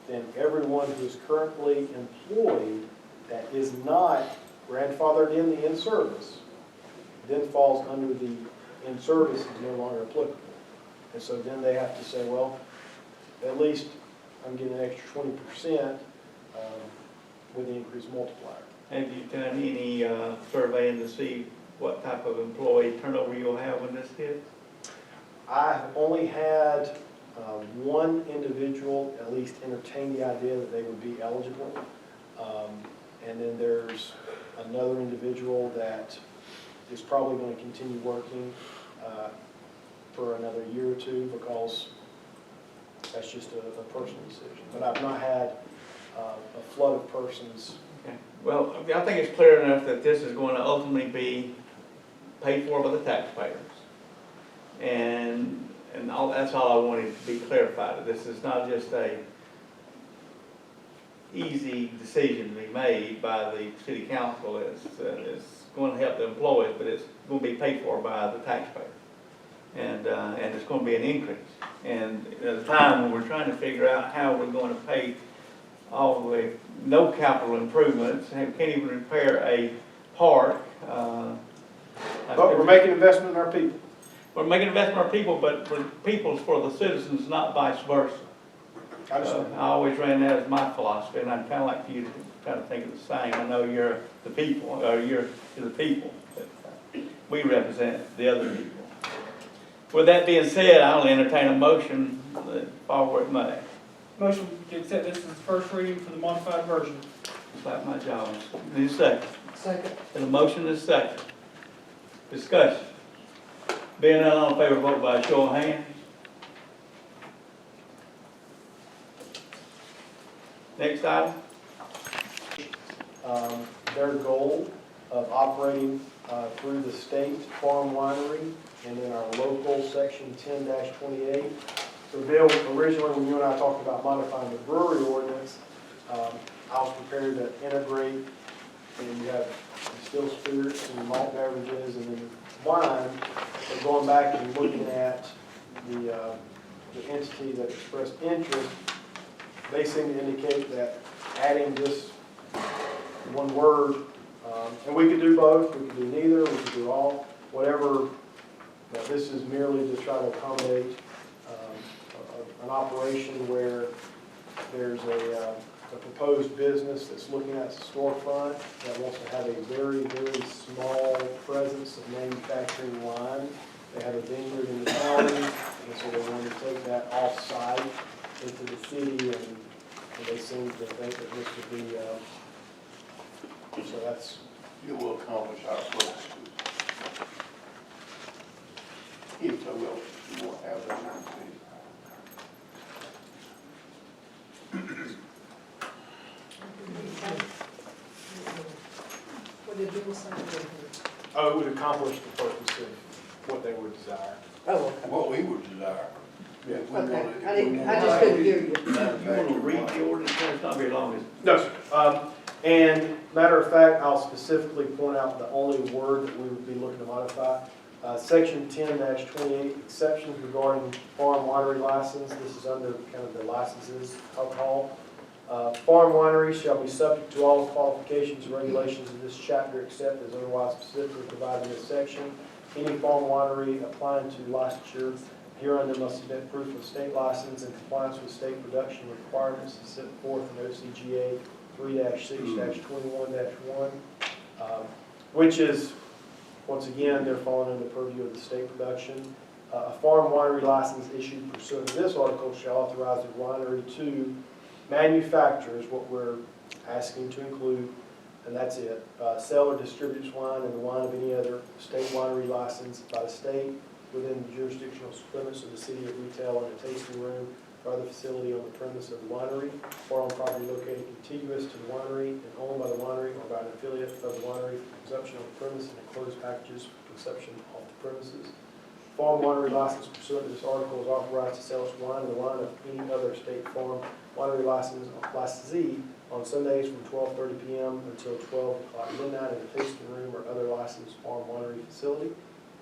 then everyone who is currently employed that is not grandfathered in the in-service then falls under the in-service is no longer applicable. And so then they have to say, well, at least I'm getting an extra 20% with the increased multiplier. Have you done any surveying to see what type of employee turnover you'll have when this hits? I've only had one individual at least entertain the idea that they would be eligible. And then there's another individual that is probably going to continue working for another year or two because that's just a personal decision. But I've not had a flood of persons. Okay. Well, I think it's clear enough that this is going to ultimately be paid for by the taxpayers. And that's all I wanted to be clarified. This is not just a easy decision to be made by the city council. It's going to help the employees, but it's going to be paid for by the taxpayer. And it's going to be an increase. And at a time when we're trying to figure out how we're going to pay all the way, no capital improvements, and can't even repair a park. But we're making investment in our people. We're making investment in our people, but for people's for the citizens, not vice versa. I just I always ran that as my philosophy, and I'd kind of like for you to kind of think of the same. I know you're the people, or you're the people, but we represent the other people. With that being said, I'll entertain a motion forward may. Motion to accept this as the first reading for the modified version. It's like my job. Need a second. Second. And a motion is second. Discussion. Being none, all in favor, vote by show of hands. Next item. Their goal of operating through the state farm winery and in our local section 10-28. So Bill, originally when you and I talked about modifying the brewery ordinance, I was prepared to integrate, and you have distilled spirits and malt beverages and then wine. But going back and looking at the entity that expressed interest, they seem to indicate that adding just one word, and we could do both, we could do neither, we could do all, whatever, but this is merely to try to accommodate an operation where there's a proposed business that's looking at the storefront that wants to have a very, very small presence of manufacturing wine. They have a vineyard in the county, and so they want to take that off-site into the city, and they seem to think that this would be, so that's, You will accomplish our purposes. If so will, you won't have that opportunity. What did Bill say? oh, it would accomplish the purpose of what they would desire. Oh, okay. What we would desire. Yeah. Okay, I just couldn't hear you. You want to read the ordinance? It's not very long, is it? No, sir. And matter of fact, I'll specifically point out the only word that we would be looking to modify. Section 10-28, exceptions regarding farm winery license. This is under kind of the licenses alcohol. Farm wineries shall be subject to all the qualifications and regulations of this chapter except as otherwise specifically provided in this section. Any farm winery applying to licensure hereunder must submit proof of state license in compliance with state production requirements as set forth in OCGA 3-6-21-1, which is, once again, they're falling under the purview of the state production. A farm winery license issued pursuant to this article shall authorize the winery to manufacture, is what we're asking to include, and that's it. Sell or distributes wine and the wine of any other state winery licensed by the state within the jurisdictional limits of the city at retail and a tasting room or other facility on the premise of the winery or on property located contiguous to the winery and owned by the winery or by an affiliate of the winery for consumption on the premise and enclosed packages for consumption off the premises. Farm winery license pursuant to this article is authorized to sell its wine and the wine of any other state farm winery licensee on Sundays from 12:30 p.m. until 12 o'clock midnight in a tasting room or other licensed farm winery facility.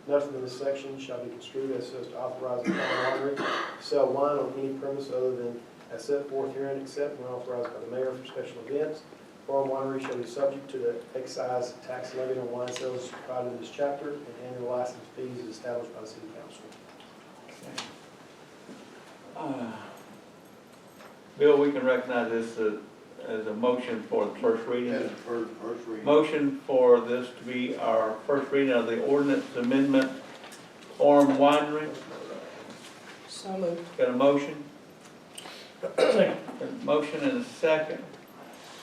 Nothing in this section shall be construed as so as to authorize the farm winery to sell wine on any premise other than as set forth herein, except when authorized by the mayor for special events. Farm winery shall be subject to the excise tax levied on wine sales provided in this chapter, and annual license fees is established by the city council. Bill, we can recognize this as a motion for the first reading. That's the first reading. Motion for this to be our first reading of the ordinance amendment farm winery. So moved. Got a motion? Got a motion and a second.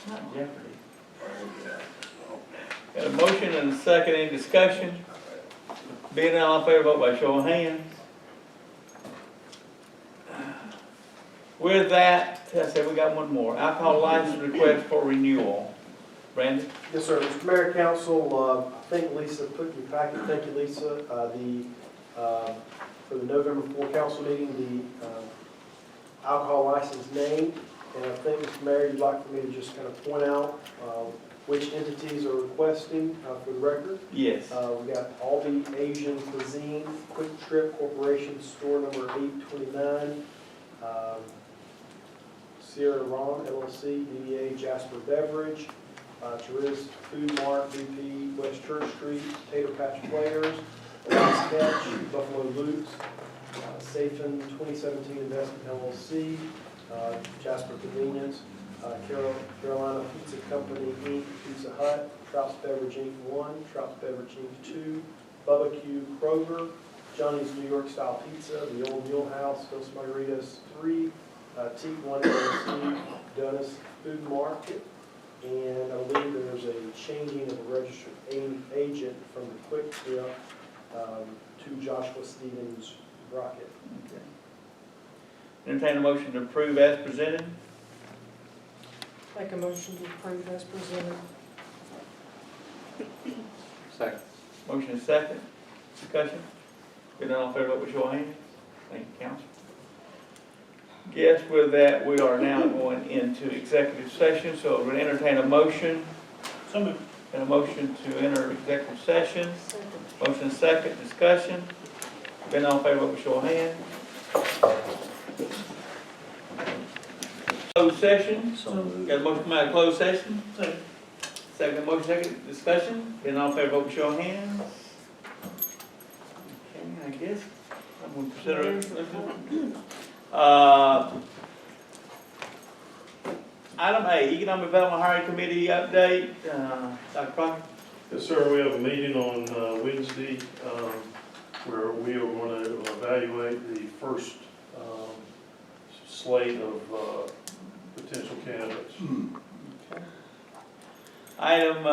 Not Jeopardy. Got a motion and a second. Any discussion? Being all in favor, vote by show of hands. With that, I said we got one more. Alcohol license request for renewal. Brandon? Yes, sir. Mr. Mayor, Council, I think Lisa put in your packet, thank you, Lisa, for the November 4 council meeting, the alcohol license name. And I think, Mr. Mayor, you'd like for me to just kind of point out which entities are requesting for the record. Yes. We got Aldi Asian Cuisine, Quick Trip Corporation, store number 829. Sierra Ron LLC, DBA Jasper Beverage, Therese Food Mart, BP West Church Street, Tater Patch Players, Rice Catch, Buffalo Loops, Safin 2017 Investment LLC, Jasper Convenience, Carolina Pizza Company Inc., Pizza Hut, Trout's Beverage Inc. 1, Trout's Beverage Inc. 2, Bubba Q Kroger, Johnny's New York Style Pizza, The Old Mule House, Dos Margaritas 3, T1 LLC, Donis Food Market, and I believe there's a changing of a registered agent from the Quick Trip to Joshua Stevens Brockett. Okay. Entertain a motion to approve as presented. Make a motion to approve as presented. Second. Motion is second. Discussion. Been all in favor, vote by show of hands. Thank you, council. Yes, with that, we are now going into executive session, so we'll entertain a motion. So moved. And a motion to enter executive session. Second. Motion second, discussion. Been all in favor, vote by show of hands. Closed session. Got a motion come out of closed session. Second. Second motion, second discussion. Been all in favor, vote by show of hands. Okay, I guess I'm going to consider it. Item A, Economic Development Hiring Committee update. Dr. Crockett? Yes, sir, we have a meeting on Wednesday where we are going to evaluate the first slate of potential candidates. Item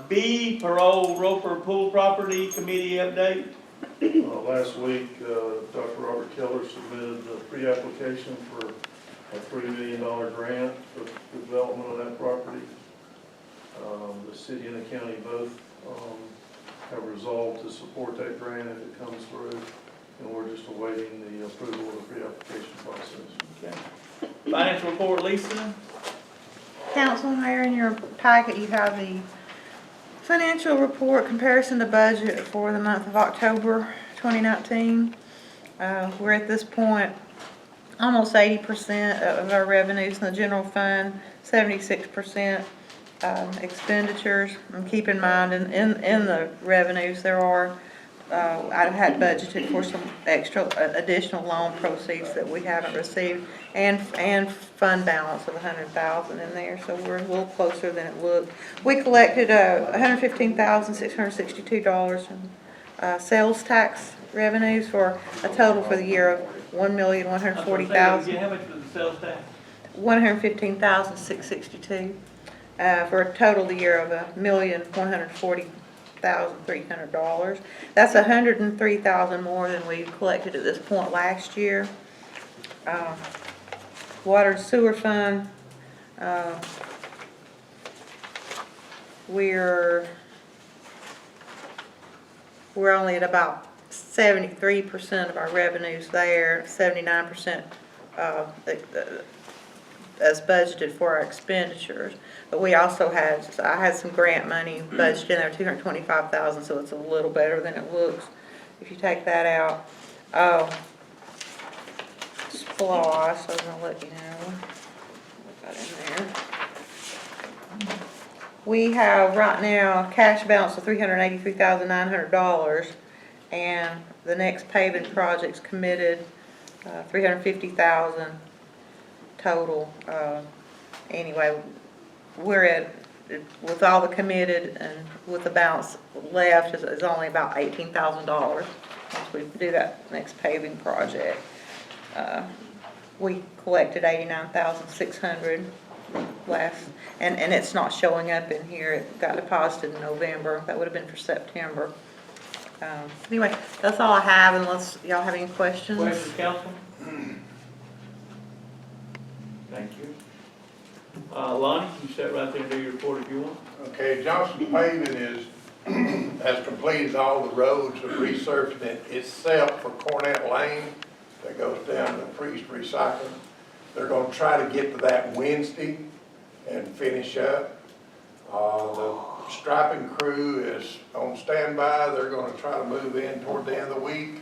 B, Parole Roper Pool Property Committee update. Last week, Dr. Robert Keller submitted a pre-application for a $3 million grant for the development of that property. The city and the county both have resolved to support that grant if it comes through, and we're just awaiting the approval of the pre-application process. Okay. Financial report, Lisa. Council, Mayor, in your packet, you have the financial report comparison to budget for the month of October 2019. We're at this point, almost 80% of our revenues in the general fund, 76% expenditures. And keep in mind, in the revenues, there are, I had budgeted for some extra, additional loan proceeds that we haven't received, and fund balance of $100,000 in there, so we're a little closer than it looked. We collected $115,662 in sales tax revenues for a total for the year of $1,140,000. How much was the sales tax? $115,662 for a total the year of $1,140,300. That's $103,000 more than we collected at this point last year. Water and sewer fund, we're only at about 73% of our revenues there, 79% as budgeted for our expenditures. But we also I had some grant money budgeted in there, $225,000, so it's a little better than it looks if you take that out. SPLOST, I was gonna let you know what got in there. We have right now a cash balance of $383,900, and the next paving project's committed, $350,000 total. Anyway, we're at, with all the committed and with the balance left is only about $18,000 once we do that next paving project. We collected $89,600 last, and it's not showing up in here. It got deposited in November. That would have been for September. Anyway, that's all I have, unless y'all have any questions. Questions, council? Thank you. Lonnie, you sit right there and do your report if you want. Okay, Johnson Paving has completed all the roads and resurfaced it except for Cornett Lane that goes down to Priest Recycling. They're gonna try to get to that Wednesday and finish up. The striping crew is on standby. They're gonna try to move in toward the end of the week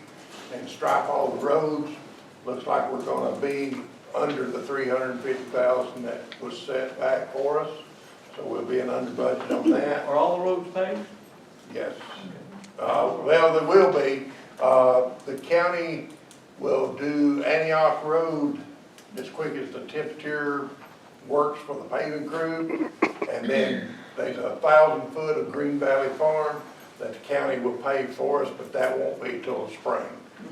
and stripe all the roads. Looks like we're gonna be under the $350,000 that was set back for us. So we'll be in under budget on that. Are all the roads paved? Yes. Well, there will be. The county will do Antioch Road as quick as the temperature works for the paving crew. And then there's 1,000 foot of Green Valley Farm that the county will pave for us, but that won't be till the spring.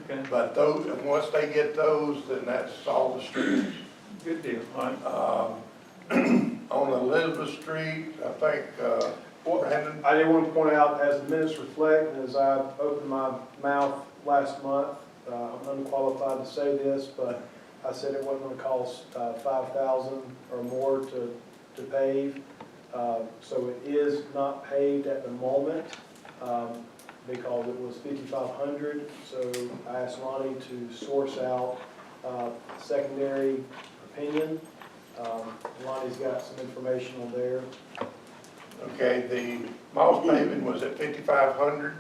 Okay, But those, and once they get those, then that's all the streets. good deal. All right. on Elizabeth Street, I think, Brandon, I did want to point out, as the minutes reflect, and as I opened my mouth last month, I'm unqualified to say this, but I said it wasn't going to cost $5,000 or more to pave. So it is not paved at the moment because it was $5,500. So I asked Lonnie to source out secondary opinion. Lonnie's got some information on there. okay, the Moss paving was at 5,500.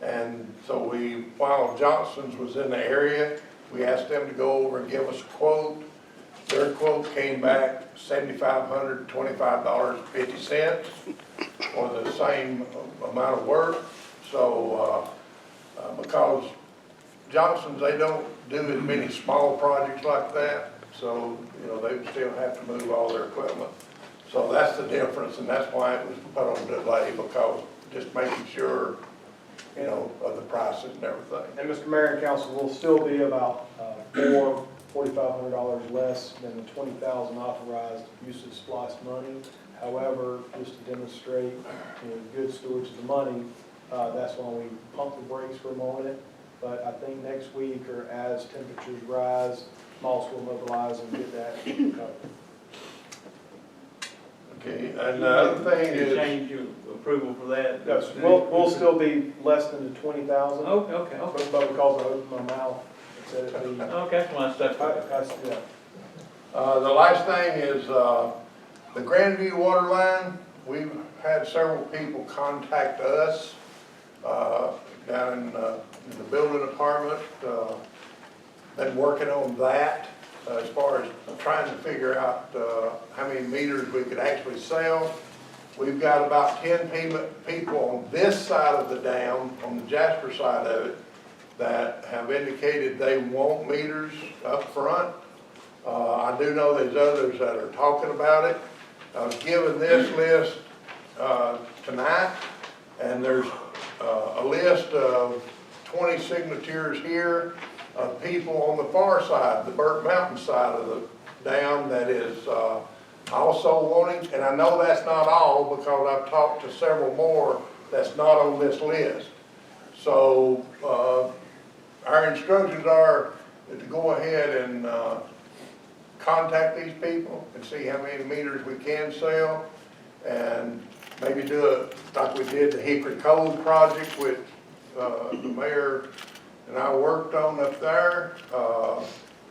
And so while Johnson's was in the area, we asked them to go over and give us a quote. Their quote came back $7,500, $25.50 for the same amount of work. So, because Johnson's, they don't do as many small projects like that, so, you know, they still have to move all their equipment. So that's the difference, and that's why it was put on delay, because just making sure, you know, of the prices and everything. And Mr. Mayor and Council will still be about $4,500 less than the $20,000 authorized use of spliced money. However, just to demonstrate, you know, good stewards of the money, that's why we pump the brakes for a moment. But I think next week, or as temperatures rise, Moss will mobilize and get that covered. Okay, and the other thing You is, change your approval for that? Yes, we'll still be less than the $20,000. Okay. But because I opened my mouth, it said it'd be, Okay, that's why I stuck with it. yeah. the last thing is, the Grandview water line. We've had several people contact us, down in the building department, been working on that, as far as trying to figure out, how many meters we could actually sell. We've got about 10 people on this side of the dam, on the Jasper side of it, that have indicated they want meters up front. I do know there's others that are talking about it. I was given this list tonight, and there's a list of 20 signatures here of people on the far side, the Burnt Mountain side of the dam, that is also wanting, and I know that's not all, because I've talked to several more that's not on this list. So our instructions are to go ahead and contact these people and see how many meters we can sell, and maybe do it like we did the Hickory Cove project, which the mayor and I worked on up there.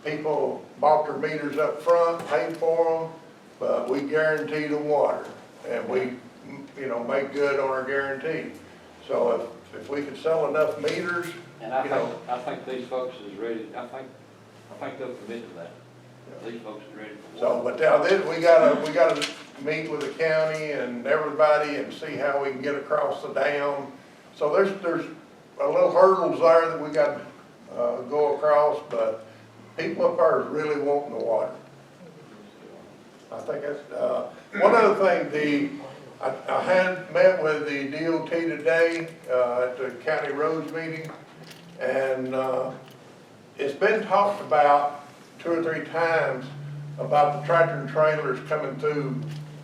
People bought their meters up front, paid for them, but we guarantee the water, and we, you know, make good on our guarantee. So if we could sell enough meters, And I think these folks is ready, I think they'll commit to that. These folks are ready for so, water. but now this, we gotta meet with the county and everybody and see how we can get across the dam. So there's a little hurdles there that we got to go across, but people up there is really wanting the water. I think that's, one other thing, I had met with the DOT today, at the county roads meeting, and, it's been talked about 2 or 3 times about the tractor and trailers coming through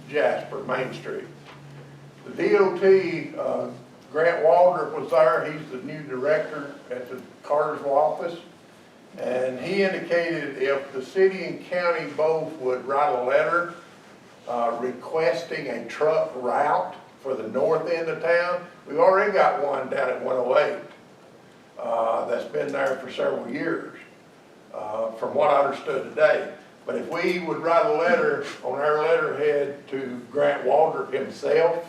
Jasper, Main Street. The DOT, Grant Waldrop was there, he's the new director at the Cartersville office, and he indicated if the city and county both would write a letter requesting a truck route for the north end of town. We've already got one down at 108 that's been there for several years, from what I understood today. But if we would write a letter on our letterhead to Grant Waldrop himself,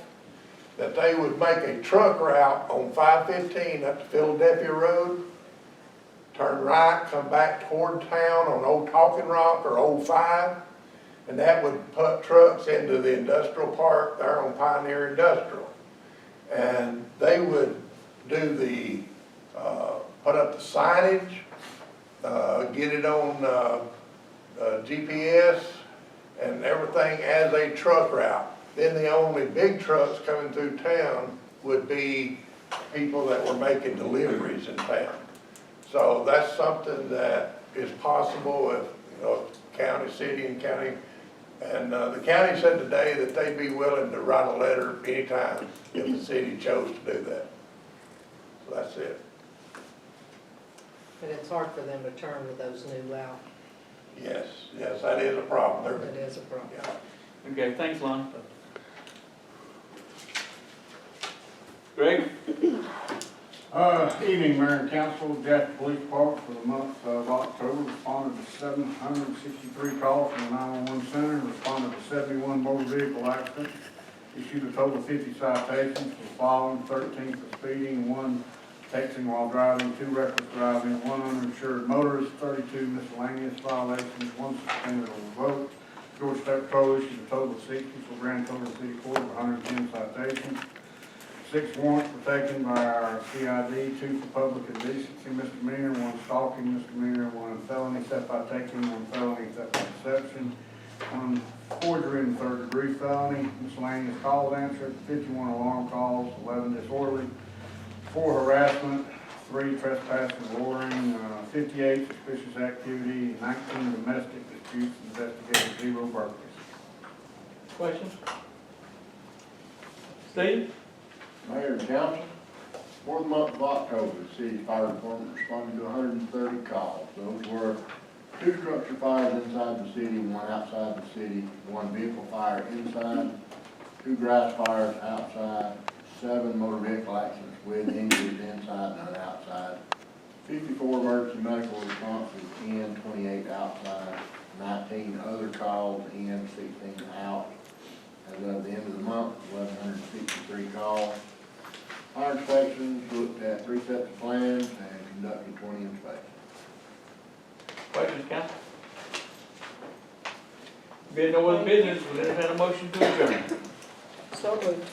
that they would make a truck route on 515 up to Philadelphia Road, turn right, come back toward town on Old Talking Rock or Old 5, and that would put trucks into the industrial park there on Pioneer Industrial. And they would do the, put up the signage, get it on GPS and everything as a truck route. Then the only big trucks coming through town would be people that were making deliveries in town. So that's something that is possible if, you know, county, city and county And the county said today that they'd be willing to write a letter anytime if the city chose to do that. So that's it. But it's hard for them to turn with those new out. Yes, that is a problem. That is a problem. Yeah. Okay, thanks, Lonnie. Greg? Evening, Mayor and Council. Jasper Police Department for the month of October responded to 763 calls from the 911 center, responded to 71 motor vehicle accidents, issued a total of 50 citations for the following: 13 for speeding, 1 texting while driving, 2 reckless driving, 1 uninsured motorist, 32 miscellaneous violations, 1 suspended or revoked. Georgia State Patrol issued a total of 60 for a grand total of city court of 110 citations. 6 warrants were taken by our CID, 2 for public indecency misdemeanor, 1 stalking misdemeanor, 1 felony theft by taking, 1 felony theft by deception, 1 forgery and 3rd degree felony, miscellaneous calls answered, 51 alarm calls, 11 disorderly, 4 harassment, 3 trespassing and loitering, 58 suspicious activity, 19 domestic disputes investigated, 0 burglaries. Questions? Steve? Mayor and council, for the month of October, the city fire department responded to 130 calls. Those were 2 structure fires inside the city, 1 outside the city, 1 vehicle fire inside, 2 grass fires outside, 7 motor vehicle accidents with injuries inside and outside, 54 emergency medical responses in, 28 outside, 19 other calls in, 16 out. As of the end of the month, 1,163 calls. Fire inspections looked at 3 sets of plans and conducted 20 inspections. Questions, council? Being no other business, we'll entertain a motion to adjourn. So moved.